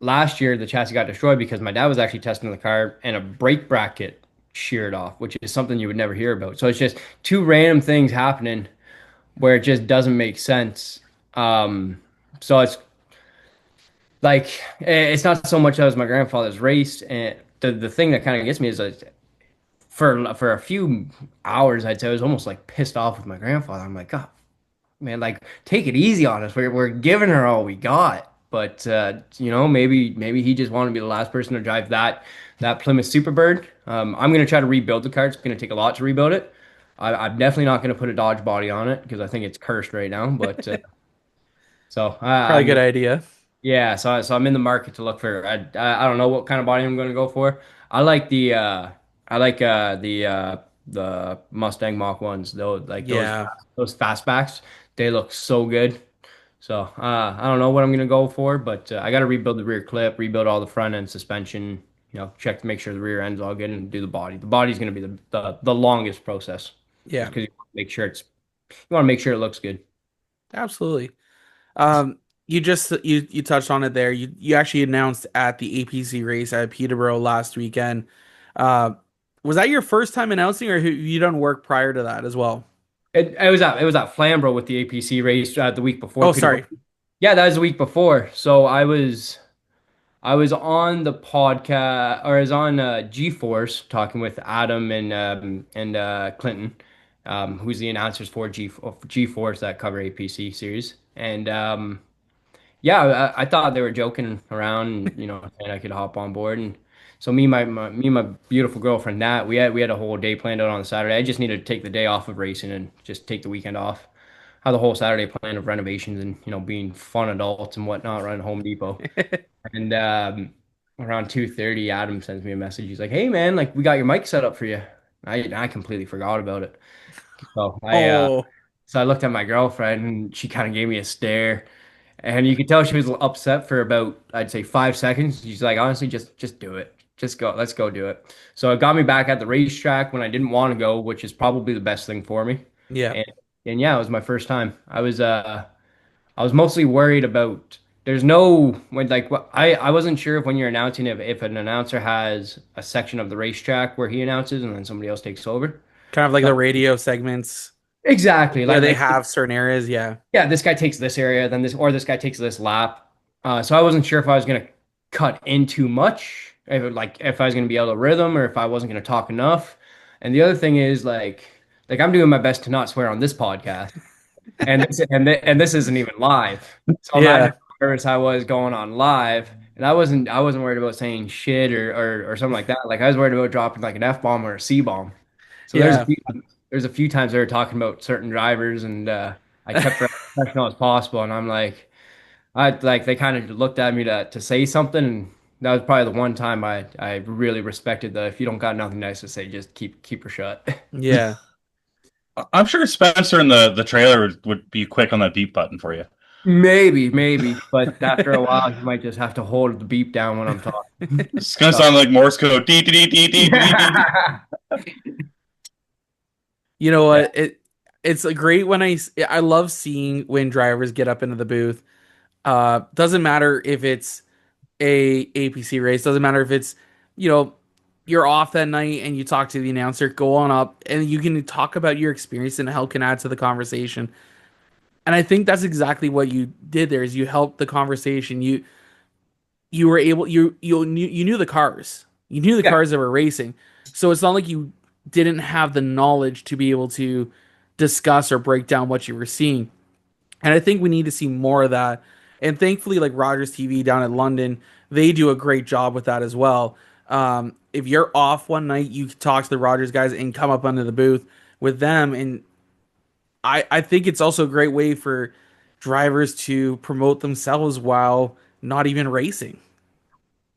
Last year, the chassis got destroyed because my dad was actually testing the car and a brake bracket sheared off, which is something you would never hear about. So it's just two random things happening where it just doesn't make sense. So it's like it's not so much as my grandfather's race, and the thing that kind of gets me is like for a few hours, I'd say I was almost like pissed off with my grandfather. I'm like, God, man, like take it easy on us. We're giving her all we got. But maybe he just wanted to be the last person to drive that Plymouth Superbird. I'm gonna try to rebuild the car. It's gonna take a lot to rebuild it. I'm definitely not gonna put a Dodge body on it because I think it's cursed right now. But Probably a I'm good idea. yeah, so I'm in the market to look for. I don't know what kind of body I'm going to go for. I like the Mustang Mach ones. Yeah. Those fastbacks. They look so good. So I don't know what I'm going to go for, but I got to rebuild the rear clip, rebuild all the front end suspension. Check to make sure the rear end's all good, and do the body. The body's going to be the longest process, just Yeah. because you want to make sure it looks good. Absolutely. You touched on it there. You actually announced at the APC race at Peterborough last weekend. Uh, was that your first time announcing, or have you done work prior to that as well? It was at Flamboro with the APC race the week before Oh, Peterborough. sorry. Yeah, that was the week before. So I was on the podcast, or I was on G-Force talking with Adam and Clinton, who's the announcers for G-Force that cover APC series. And yeah, I thought they were joking around, and I could hop on board. And so me and my beautiful girlfriend Nat, we had a whole day planned out on Saturday. I just needed to take the day off of racing and just take the weekend off. Had the whole Saturday planned of renovations and being fun adults and whatnot around Home Depot. And around 2:30, Adam sends me a message. He's like, "Hey man, like we got your mic set up for you." I completely forgot about it. So Oh, I looked at my girlfriend and she kind of gave me a stare. And you could tell she was upset for about, I'd say, 5 seconds. She's like, honestly, just do it. Just go. Let's go do it. So it got me back at the racetrack when I didn't want to go, which is probably the best thing for me. yeah. And yeah, it was my first time. I was mostly worried about there's no when like I wasn't sure if when you're announcing if an announcer has a section of the racetrack where he announces and then somebody else takes over. Kind of like the radio segments Exactly. where they Like have certain areas. Yeah. yeah, this guy takes this area, then this guy takes this lap. So I wasn't sure if I was gonna cut in too much, if I was gonna be out of rhythm or if I wasn't gonna talk enough. And the other thing is like I'm doing my best to not swear on this podcast, and this isn't even live. So imagine Yeah. how nervous I was going on live, and I wasn't worried about saying shit or something like that. Like I was worried about dropping like an F bomb or a C bomb. So Yeah. there's a few times they were talking about certain drivers, and I kept it as professional as possible. And I'm like, they kind of looked at me to say something, and that was probably the one time I really respected the if you don't got nothing nice to say, just keep her shut. Yeah. I'm sure Spencer in the trailer would be quick on that beep button for you. Maybe, but after a while, you might just have to hold the beep down when I'm talking. It's gonna sound like Morse code. Dee, dee, dee, dee, dee, dee, dee. You know what? It's a great when I love seeing when drivers get up into the booth. Doesn't matter if it's a APC race, doesn't matter if it's, you know, you're off that night and you talk to the announcer, go on up and you can talk about your experience and how it can add to the conversation. And I think that's exactly what you did there is you helped the conversation. You were able you knew the cars. You knew the Yeah. cars that were racing. So it's not like you didn't have the knowledge to be able to discuss or break down what you were seeing. And I think we need to see more of that. And thankfully, like Rogers TV down in London, they do a great job with that as well. If you're off one night, you can talk to the Rogers guys and come up under the booth with them. And I think it's also a great way for drivers to promote themselves while not even racing.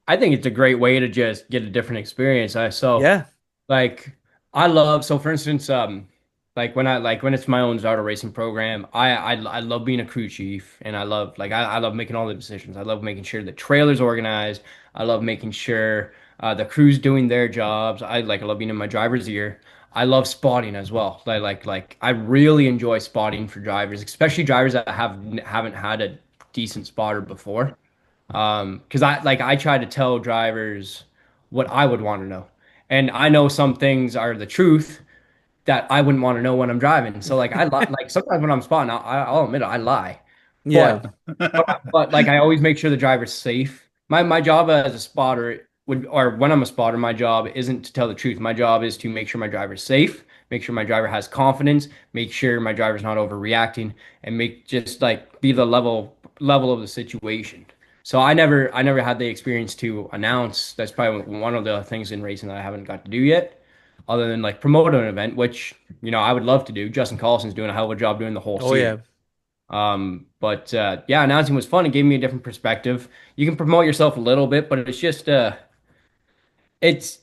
I think it's a great way to just get a different experience. Yeah. Like I love so for instance, when it's my own Zardo racing program, I love being a crew chief and I love making all the decisions. I love making sure the trailer's organized. I love making sure the crew's doing their jobs. I love being in my driver's ear. I love spotting as well. I really enjoy spotting for drivers, especially drivers that haven't had a decent spotter before. Because I try to tell drivers what I would want to know. And I know some things are the truth that I wouldn't want to know when I'm driving. So like I lie, like sometimes when I'm spotting, I'll admit it, I lie. Yeah. But like I always make sure the driver's safe. My job as a spotter or when I'm a spotter, my job isn't to tell the truth. My job is to make sure my driver's safe, make sure my driver has confidence, make sure my driver's not overreacting, and make just like be the level of the situation. So I never had the experience to announce. That's probably one of the things in racing that I haven't got to do yet, other than like promote an event, which I would love to do. Justin Collison's doing a hell of a job doing the whole Oh series. yeah. But yeah, announcing was fun. It gave me a different perspective. You can promote yourself a little bit, but it's just it's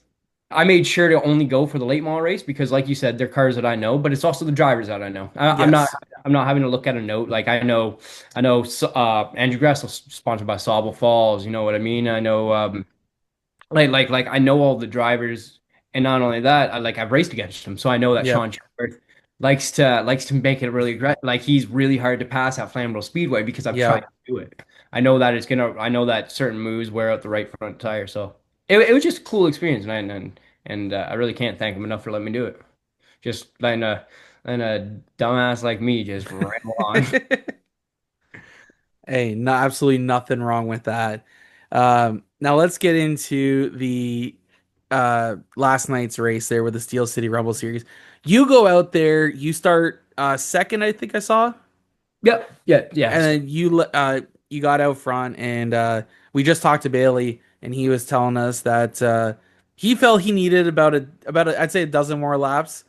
I made sure to only go for the late model race because, like you said, they're cars that I know, but it's also the drivers that I know. I'm not Yes. I'm not having to look at a note. Like I know Andrew Gressel sponsored by Sauble Falls. You know what I mean? I know like I know all the drivers, and not only that, I've raced against them, so I know that Yeah. Sean Shepard likes to make it really like he's really hard to pass at Flamboro Speedway because I've Yeah. tried to do it. I know that certain moves wear out the right front tire, so it was just a cool experience, and I really can't thank him enough for letting me do it. Just letting a dumbass like me just ramble on. Hey, no, absolutely nothing wrong with that. Now let's get into the last night's race there with the Steel City Rumble Series. You go out there, you start second, I think I saw, Yep, yeah, and yes. then you got out front, and we just talked to Bailey, and he was telling us that he felt he needed about I'd say a dozen more laps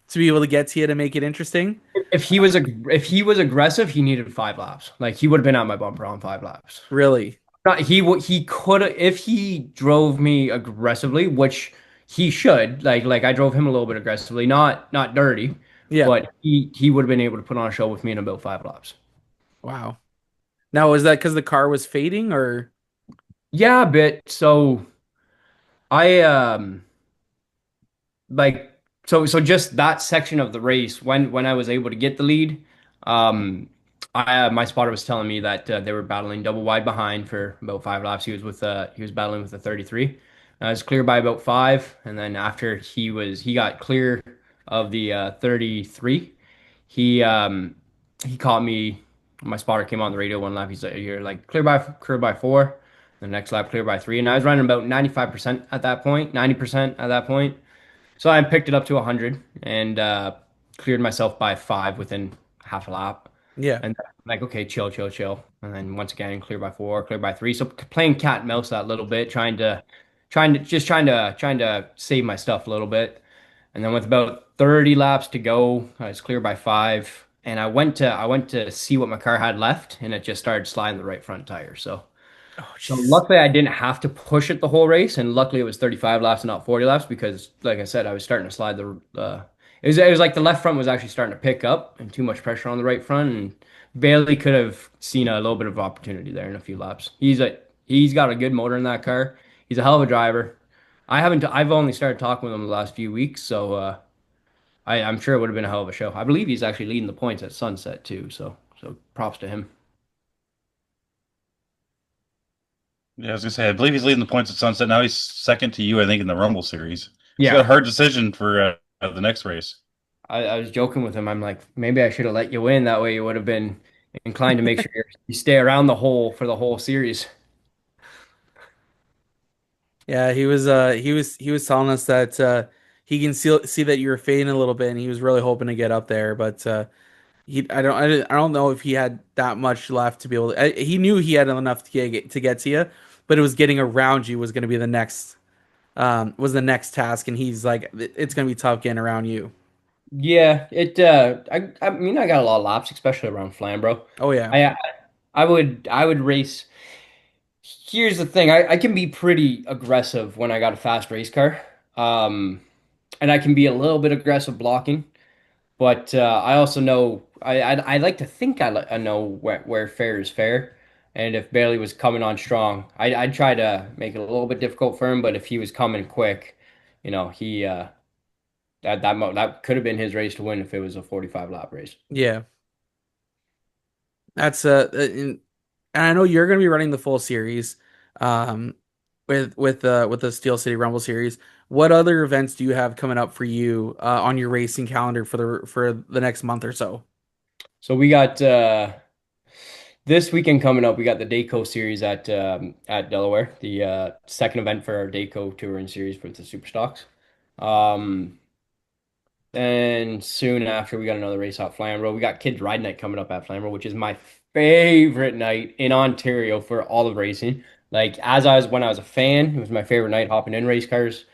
to be able to get to you to make it interesting. If he was aggressive, he needed 5 laps. Like he would have been at my bumper on 5 laps. Really? Not he could have if he drove me aggressively, which he should. Like I drove him a little bit aggressively, not dirty, Yeah. but he would have been able to put on a show with me in about 5 laps. Wow. Now, was that because the car was fading or? Yeah, a bit. So I like so just that section of the race when I was able to get the lead, um my spotter was telling me that they were battling double wide behind for about 5 laps. He was battling with a 33. I was clear by about 5, and then after he got clear of the 33, he um he caught me. My spotter came on the radio one lap. He's like, "You're like clear by 4." The next lap clear by 3, and I was running about 95% at that point, 90% at that point. So I picked it up to 100 and cleared myself by 5 within half a lap. Yeah. And like, okay, chill, chill, chill. And then once again, clear by 4, clear by 3. So playing cat and mouse that little bit, trying to save my stuff a little bit. And then with about 30 laps to go, I was clear by 5. And I went to see what my car had left, and it just started sliding the right front tire. Oh, So jeez. luckily I didn't have to push it the whole race, and luckily it was 35 laps and not 40 laps because, like I said, I was starting to slide the. It was like the left front was actually starting to pick up and too much pressure on the right front, and Bailey could have seen a little bit of opportunity there in a few laps. He's got a good motor in that car. He's a hell of a driver. I've only started talking with him the last few weeks, so I'm sure it would have been a hell of a show. I believe he's actually leading the points at Sunset too, so props to him. Yeah, I was gonna say, I believe he's leading the points at Sunset. Now he's second to you, I think, in the Rumble series. He's got a Yeah. hard decision for the next race. I was joking with him. I'm like, maybe I should have let you win. That way you would have been inclined to make sure you stay around the hole for the whole series. Yeah, he was telling us that he can see that you were fading a little bit, and he was really hoping to get up there, but I don't know if he had that much left to be able to. He knew he had enough to get to you, but it was getting around you was going to be the next task, and he's like, it's going to be tough getting around you. Yeah, I mean I got a lot of laps, especially around Flambro. Oh yeah. I I would race. Here's the thing, I can be pretty aggressive when I got a fast race car. Um and I can be a little bit aggressive blocking. But I also know I like to think I know where fair is fair, and if Bailey was coming on strong, I'd try to make it a little bit difficult for him. But if he was coming quick, he that could have been his race to win if it was a 45 lap race. Yeah. That's and I know you're going to be running the full series, um, with the Steel City Rumble series. What other events do you have coming up for you on your racing calendar for the next month or so? So we got This weekend coming up, we got the Dayco series at Delaware, the second event for our Dayco touring series for the Super Stocks. Um, and soon after, we got another race at Flamboro. We got Kids Ride Night coming up at Flamboro, which is my favorite night in Ontario for all of racing. Like when I was a fan, it was my favorite night hopping in race cars,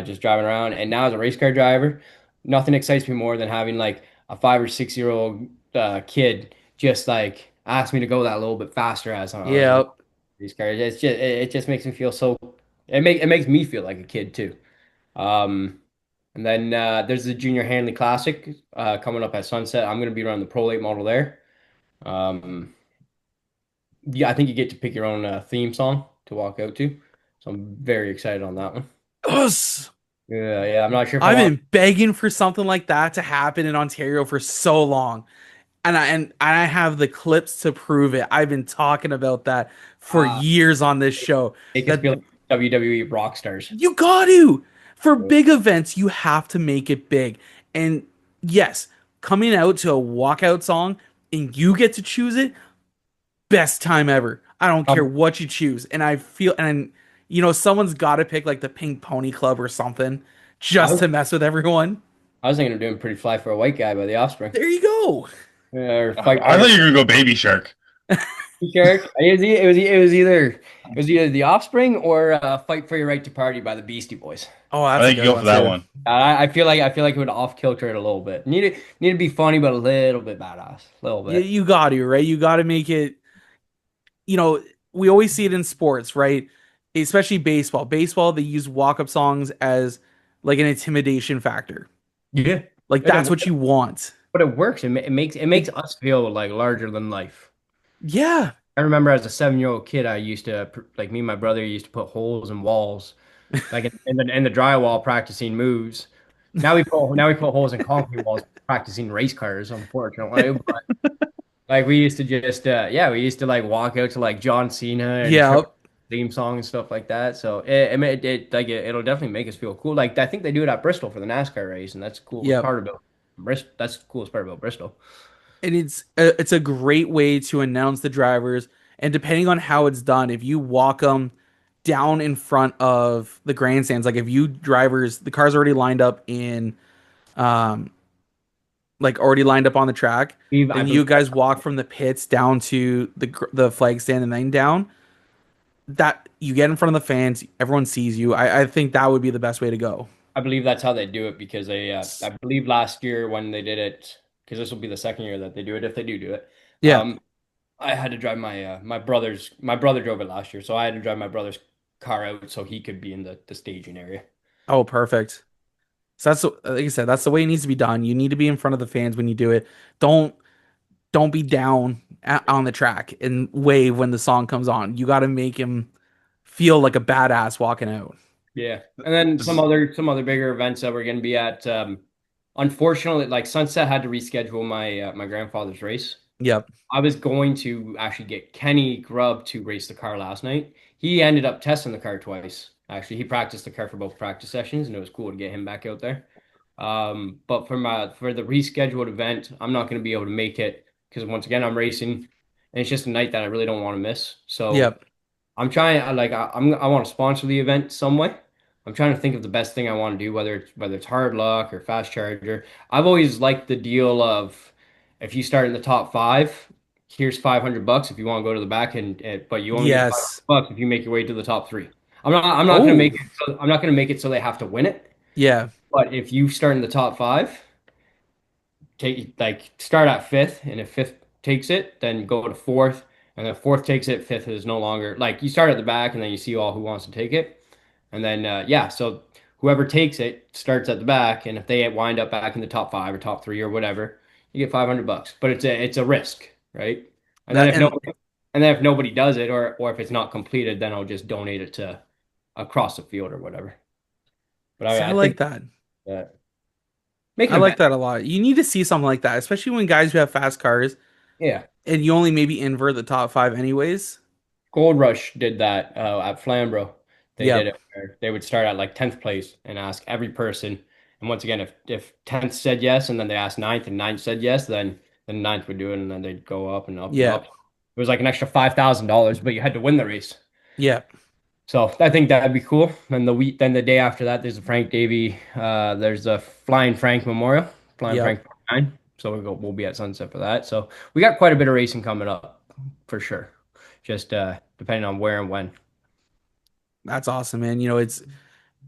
just driving around. And now as a race car driver, nothing excites me more than having like a 5 or 6 year old kid just like ask me to go that little bit faster as I was in Yep. race cars. It just makes me feel so. It makes me feel like a kid too. Um, and then there's the Junior Hanley Classic coming up at Sunset. I'm going to be running the Pro Late model there. Um, yeah, I think you get to pick your own theme song to walk out to. So I'm very excited on that one. Us. Yeah. I'm not sure if I I've want. been begging for something like that to happen in Ontario for so long. And I have the clips to prove it. I've been talking about that for Uh, years on this show. Make us That feel like WWE rock stars. you got to. For big events, you have to make it big. And yes, coming out to a walkout song and you get to choose it, best time ever. I don't care what you choose. And I feel, and someone's got to pick like the Pink Pony Club or something I just was, to mess with everyone. I was thinking of doing Pretty Fly for a White Guy by The Offspring. There you go. Or I Fight thought you were gonna go Baby Shark. Shark. It was either The Offspring or Fight for Your Right to Party by the Beastie Boys. Oh, I that's a think you good go one for that too. one. I feel like it would off kilter it a little bit. Need to be funny, but a little bit badass, a little You, bit. you got to, right? You got to make it, you know, we always see it in sports, right? Especially baseball. Baseball, they use walk-up songs as like an intimidation factor. Yeah, Like but that's what you want. it works. It makes us feel like larger than life. Yeah. I remember as a 7-year-old kid, I used to like me and my brother used to put holes in walls, like in the drywall practicing moves. Now we put holes in concrete walls practicing race cars, unfortunately. Like we used to just we used to like walk out to like John Cena and Yeah. Triple theme song and stuff like that. So it'll definitely make us feel cool. Like I think they do it at Bristol for the NASCAR race, and that's the coolest Yep. part about Bristol. That's the coolest part about Bristol. And it's a great way to announce the drivers. And depending on how it's done, if you walk them down in front of the grandstands, like if you drivers, the cars already lined up in, um, like already lined up on the track, I then believe you guys walk from the pits down to the flag stand and then down. That you get in front of the fans, everyone sees you. I think that would be the best way to go. I believe that's how they do it because I believe last year when they did it, because this will be the second year that they do it if they do it. Yeah. I had to drive my brother drove it last year, so I had to drive my brother's car out so he could be in the staging area. Oh, perfect. So like I said, that's the way it needs to be done. You need to be in front of the fans when you do it. Don't don't be down on the track and wave when the song comes on. You got to make him feel like a badass walking out. Yeah, and then some other bigger events that we're going to be at. Unfortunately, like Sunset had to reschedule my grandfather's race. Yep. I was going to actually get Kenny Grubb to race the car last night. He ended up testing the car twice. Actually, he practiced the car for both practice sessions, and it was cool to get him back out there. But for the rescheduled event, I'm not going to be able to make it because once again I'm racing, and it's just a night that I really don't want to miss. So Yep. I'm trying. I want to sponsor the event some way. I'm trying to think of the best thing I want to do, whether it's hard luck or fast charger. I've always liked the deal of if you start in the top five, here's $500 if you want to go to the back, but you only get Yes. $500 if you make your way to the top three. I'm not gonna Oh, make it. I'm not gonna make it so they have to win it. yeah. But if you start in the top five, take like start at fifth, and if fifth takes it, then go to fourth, and then fourth takes it, fifth is no longer like you start at the back, and then you see all who wants to take it, and then so whoever takes it starts at the back, and if they wind up back in the top five or top three or whatever, you get $500. But it's a risk, right? And then That if and nobody and then if nobody does it, or if it's not completed, then I'll just donate it to across the field or whatever. But see, I I like think that. that make I an like event, that a lot. You need to see something like that, especially when guys who have fast cars yeah. and you only maybe invert the top five anyways. Gold Rush did that at Flamborough. They did Yep. it where they would start at like 10th place and ask every person. And once again, if 10th said yes, and then they asked ninth, and ninth said yes, then ninth would do it, and then they'd go up and up and Yeah. up. was like an extra $5,000, but you had to win the race. Yeah. So I think that'd be cool. Then the day after that, there's a Frank Davey. There's a Flying Frank Memorial, Flying Yep. Frank 49. So we'll be at Sunset for that. So we got quite a bit of racing coming up for sure. Just depending on where and when. That's awesome, man.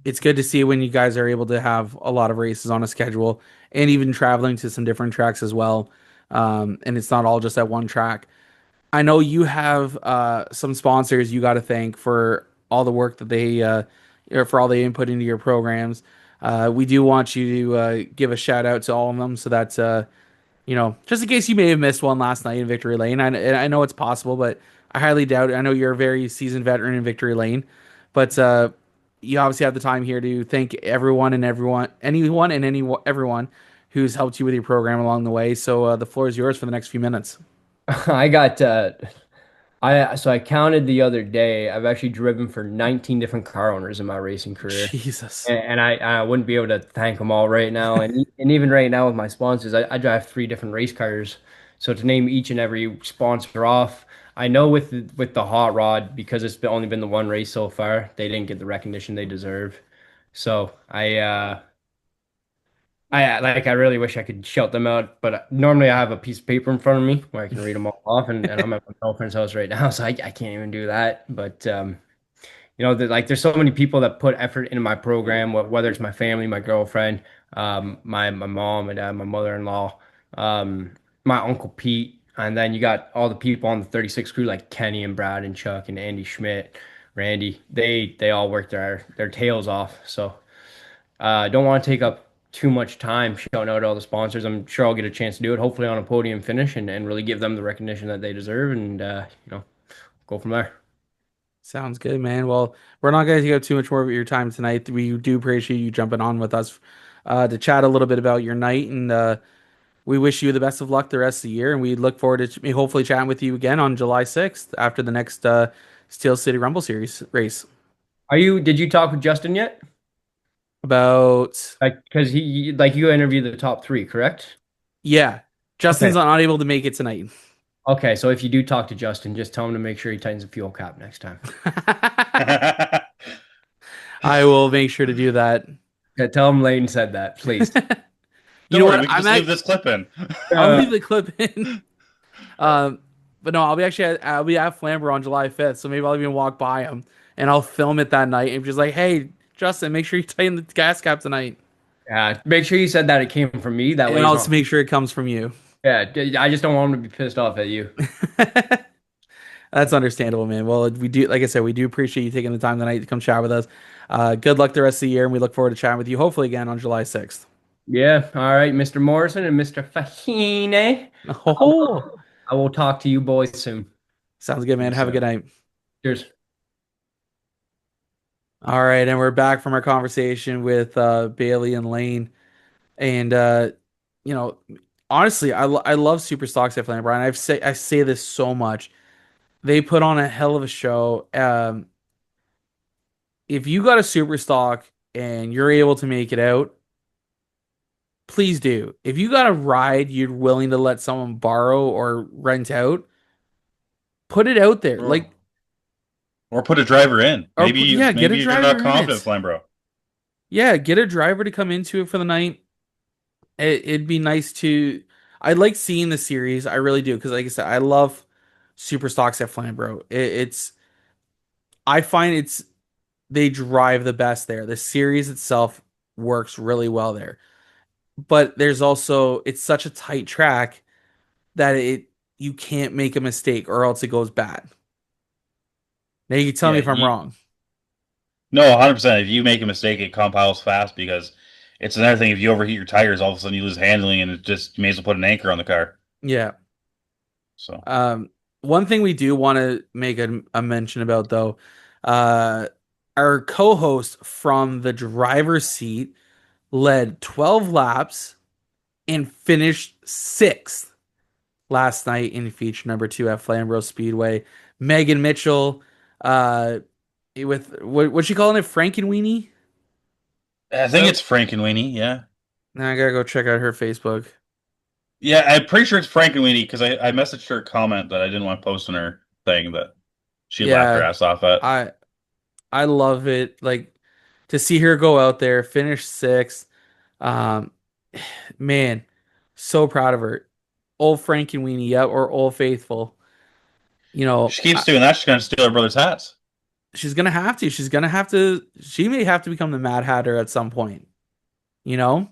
It's good to see when you guys are able to have a lot of races on a schedule and even traveling to some different tracks as well. And it's not all just at one track. I know you have some sponsors you got to thank for all the work that they or for all the input into your programs. We do want you to give a shout out to all of them so that just in case you may have missed one last night in Victory Lane. I know it's possible, but I highly doubt it. I know you're a very seasoned veteran in Victory Lane, but you obviously have the time here to thank everyone everyone who's helped you with your program along the way. So the floor is yours for the next few minutes. I got I counted the other day. I've actually driven for 19 different car owners in my racing career. Jesus. And I wouldn't be able to thank them all right now. And even right now with my sponsors, I drive 3 different race cars. So to name each and every sponsor off, I know with the hot rod, because only been the one race so far, they didn't get the recognition they deserve. So I really wish I could shout them out, but normally I have a piece of paper in front of me where I can read them all off, and I'm at my girlfriend's house right now, so I can't even do that. But there's so many people that put effort into my program, whether it's my family, my girlfriend, my mom and dad, my mother-in-law, my uncle Pete, and then you got all the people on the 36 crew like Kenny and Brad and Chuck and Andy Schmidt, Randy. They all work their tails off. So don't want to take up too much time shouting out all the sponsors. I'm sure I'll get a chance to do it, hopefully on a podium finish, and really give them the recognition that they deserve, and go from there. Sounds good, man. Well, we're not going to take up too much more of your time tonight. We do appreciate you jumping on with us to chat a little bit about your night, and we wish you the best of luck the rest of the year. And we look forward to hopefully chatting with you again on July 6th after the next Steel City Rumble Series race. Did you talk with Justin yet? About Because you interviewed the top 3, correct? Yeah, Justin's not able to make it tonight. Okay, so if you do talk to Justin, just tell him to make sure he tightens the fuel cap next time. I will make sure to do that. Yeah, tell him Layton said that, please. You know what? We can just leave this clip in. I'll leave the clip in. But no, I'll be at Flamboro on July 5th, so maybe I'll even walk by him and I'll film it that night and just like, hey, Justin, make sure you tighten the gas cap tonight. Yeah, make sure you said that it came from me. That way, and I'll just make sure it comes from you. Yeah, I just don't want him to be pissed off at you. That's understandable, man. Well, we do, like I said, we do appreciate you taking the time tonight to come chat with us. Good luck the rest of the year, and we look forward to chatting with you hopefully again on July 6th. Yeah, all right, Mr. Morrison and Mr. Fahine. Oh, I will talk to you boys soon. Sounds good, man. Have a good night. Cheers. All right, and we're back from our conversation with Bailey and Lane, and honestly, I love Super Stocks at Flamboro, and I say this so much. They put on a hell of a show. If you got a Super Stock and you're able to make it out, please do. If you got a ride you're willing to let someone borrow or rent out, put it out there. Or put a driver in. Maybe get a you're driver not in confident, it. Flamboro. Yeah, get a driver to come into it for the night. It'd be nice to. I like seeing the series. I really do, because like I said, I love Super Stocks at Flamboro. I find they drive the best there. The series itself works really well there. But it's such a tight track that you can't make a mistake or else it goes bad. Now you can tell me if I'm wrong. No, 100%. If you make a mistake, it compiles fast, because it's another thing. If you overheat your tires, all of a sudden you lose handling, and you may as well put an anchor on the car. Yeah. So, one thing we do want to make a mention about, though, our co-host from the driver's seat led 12 laps and finished 6th last night in feature number 2 at Flamboro Speedway. Megan Mitchell, with what's she calling it, Frankenweenie? I think it's Frankenweenie, yeah. Now I gotta go check out her Facebook. Yeah, I'm pretty sure it's Frankenweenie because I messaged her a comment that I didn't want to post on her thing that she laughed her Yeah, ass off at. I I love it. Like to see her go out there, finish sixth. Um, man, so proud of her. Old Frankenweenie, yep, or Old Faithful. You know, She keeps doing that. She's gonna steal her brother's hats, she's gonna have to. She's gonna have to. She may have to become the Mad Hatter at some point. You know,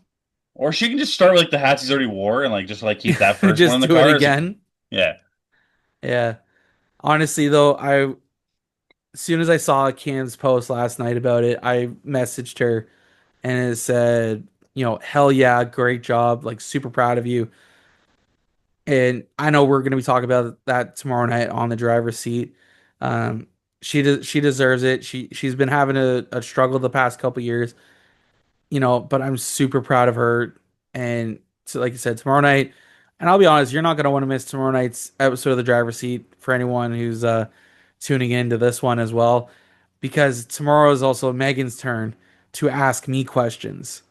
or she can just start with like the hats he's already wore and like just like keep that first one in just the do it car. again. Yeah, Yeah. Honestly, though, as soon as I saw Cam's post last night about it, I messaged her and it said, hell yeah, great job, like super proud of you. And I know we're going to be talking about that tomorrow night on the driver's seat. Um, she deserves it. She's been having a struggle the past couple years, but I'm super proud of her. And so, like I said, tomorrow night, and I'll be honest, you're not going to want to miss tomorrow night's episode of the driver's seat for anyone who's tuning in to this one as well, because tomorrow is also Megan's turn to ask me questions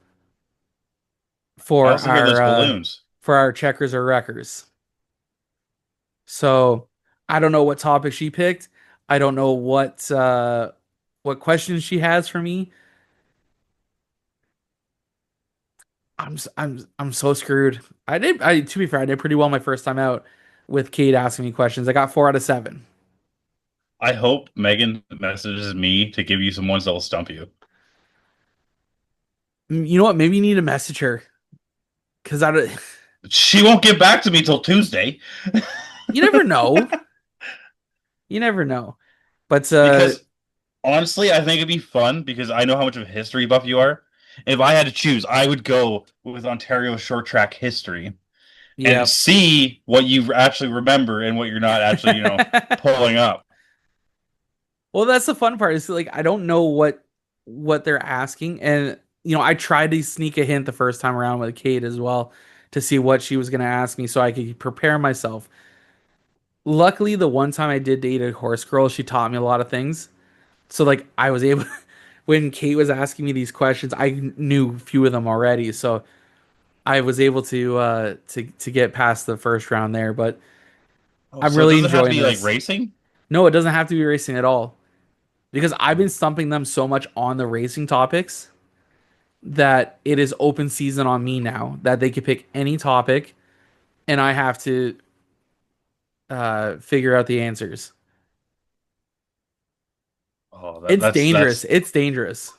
I for also hear those our balloons. checkers or wreckers. So I don't know what topic she picked. I don't know what questions she has for me. I'm so screwed. To be fair, I did pretty well my first time out with Kate asking me questions. I got 4 out of 7. I hope Megan messages me to give you some ones that will stump you. You know what? Maybe you need to message her because I don't. She won't get back to me till Tuesday. You never know. You never know. But Because honestly, I think it'd be fun because I know how much of a history buff you are. If I had to choose, I would go with Ontario short track history and yeah. see what you actually remember and what you're not actually, pulling up. Well, that's the fun part. Is like I don't know what they're asking, and I tried to sneak a hint the first time around with Kate as well to see what she was going to ask me, so I could prepare myself. Luckily, the one time I did date a horse girl, she taught me a lot of things. So like I was able, when Kate was asking me these questions, I knew a few of them already, so I was able to get past the first round there. But Oh, I'm so really does it have to enjoying be like this. racing? No, it doesn't have to be racing at all. Because I've been stumping them so much on the racing topics that it is open season on me now that they could pick any topic and I have to figure out the answers. Oh, It's dangerous. that's It's dangerous.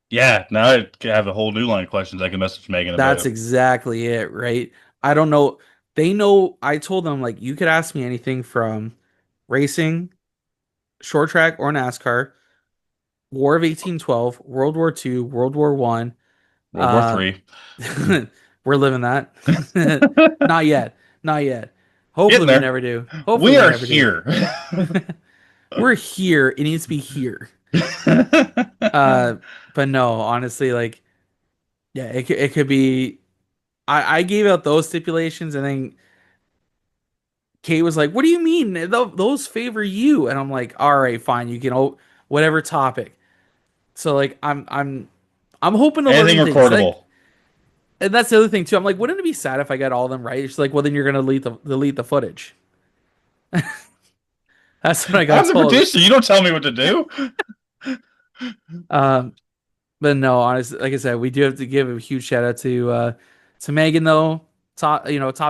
yeah. Now I have a whole new line of questions I can message Megan That's about. exactly it, right? I don't know. They know. I told them like you could ask me anything from racing, short track, or NASCAR, War of 1812, World War II, World War One. World War Three. We're living that. Not yet. Not yet. Getting Hopefully we there. never do. Hopefully We we are never do. here. We're here. It needs to be here. But no, honestly, like, yeah, it could be. I gave out those stipulations, and then Kate was like, "What do you mean? Those favor you?" And I'm like, "All right, fine. You can whatever topic." So like, I'm hoping to Anything learn things. Like, recordable. and that's the other thing too. I'm like, wouldn't it be sad if I got all of them right? She's like, well, then you're gonna delete the footage. That's what I got I'm the told. producer. You don't tell me what to do. Um, but no, honestly, like I said, we do have to give a huge shout out to Megan though. Top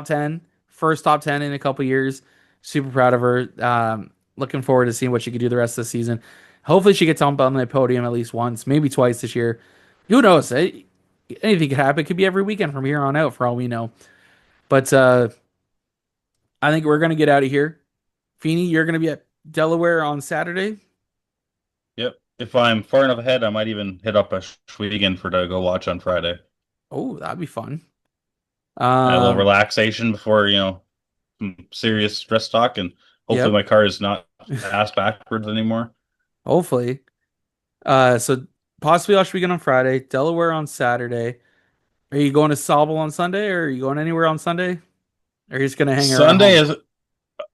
10, first top 10 in a couple years. Super proud of her. Looking forward to seeing what she could do the rest of the season. Hopefully, she gets on the podium at least once, maybe twice this year. Who knows? Anything could happen. It could be every weekend from here on out, for all we know. But I think we're gonna get out of here. Feeney, you're gonna be at Delaware on Saturday. Yep. If I'm far enough ahead, I might even hit up a Schweden for to go watch on Friday. Oh, that'd be fun. A little relaxation before, some serious stress talk, and hopefully Yep. my car is not ass backwards anymore. Hopefully. So possibly Oshwegan on Friday, Delaware on Saturday. Are you going to Sobel on Sunday, or are you going anywhere on Sunday? Or are you just gonna hang around Sunday home? is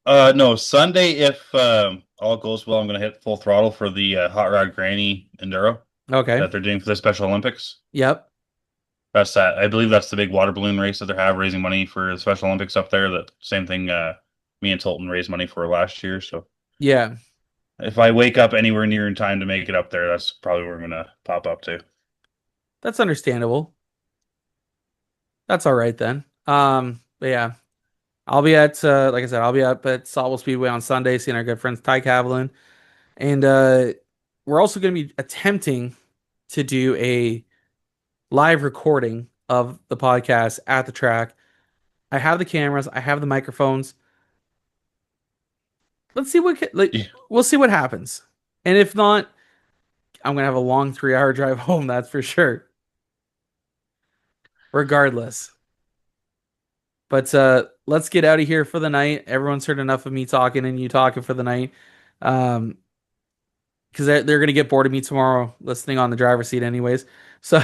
no Sunday. If all goes well, I'm going to hit full throttle for the Hot Rod Granny Enduro Okay. that they're doing for the Special Olympics. Yep. That's that. I believe that's the big water balloon race that they have, raising money for the Special Olympics up there. That same thing. Me and Tolton raised money for last year. So Yeah. if I wake up anywhere near in time to make it up there, that's probably where I'm gonna pop up to. That's understandable. That's all right then. But yeah, I'll be at like I said, I'll be up at Saltwell Speedway on Sunday, seeing our good friends Ty Cavlin, and we're also going to be attempting to do a live recording of the podcast at the track. I have the cameras, I have the microphones. Let's see we'll see what happens, and if not, I'm gonna have a long 3-hour drive home. That's for sure. Regardless. But let's get out of here for the night. Everyone's heard enough of me talking and you talking for the night. Because they're going to get bored of me tomorrow listening on the driver's seat anyways. So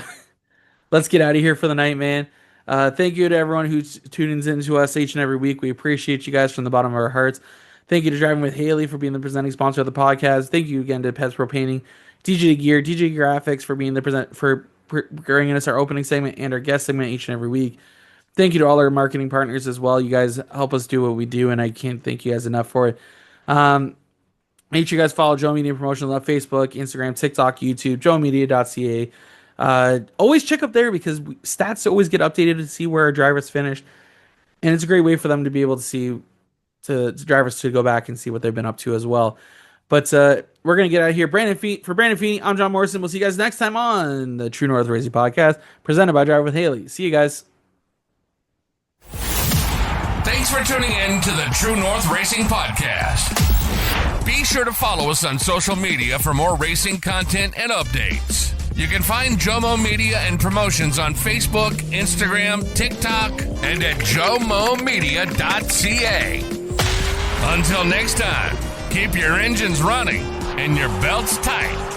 let's get out of here for the night, man. Thank you to everyone who tunes into us each and every week. We appreciate you guys from the bottom of our hearts. Thank you to Driving with Haley for being the presenting sponsor of the podcast. Thank you again to Peterborough Painting, DJD Gear, DJD Graphics for being the for bringing us our opening segment and our guest segment each and every week. Thank you to all our marketing partners as well. You guys help us do what we do, and I can't thank you guys enough for it. Make sure you guys follow Joe Media Promotional on Facebook, Instagram, TikTok, YouTube, joemedia.ca. Always check up there because stats always get updated to see where our drivers finished, and it's a great way for them to be able to see to drivers to go back and see what they've been up to as well. But we're going to get out of here. For Brandon Feeney, I'm John Morrison. We'll see you guys next time on the True North Racing Podcast, presented by Drive with Haley. See you guys. Thanks for tuning in to the True North Racing Podcast. Be sure to follow us on social media for more racing content and updates. You can find Jomo Media and Promotions on Facebook, Instagram, TikTok, and at jomomedia.ca. Until next time, keep your engines running and your belts tight.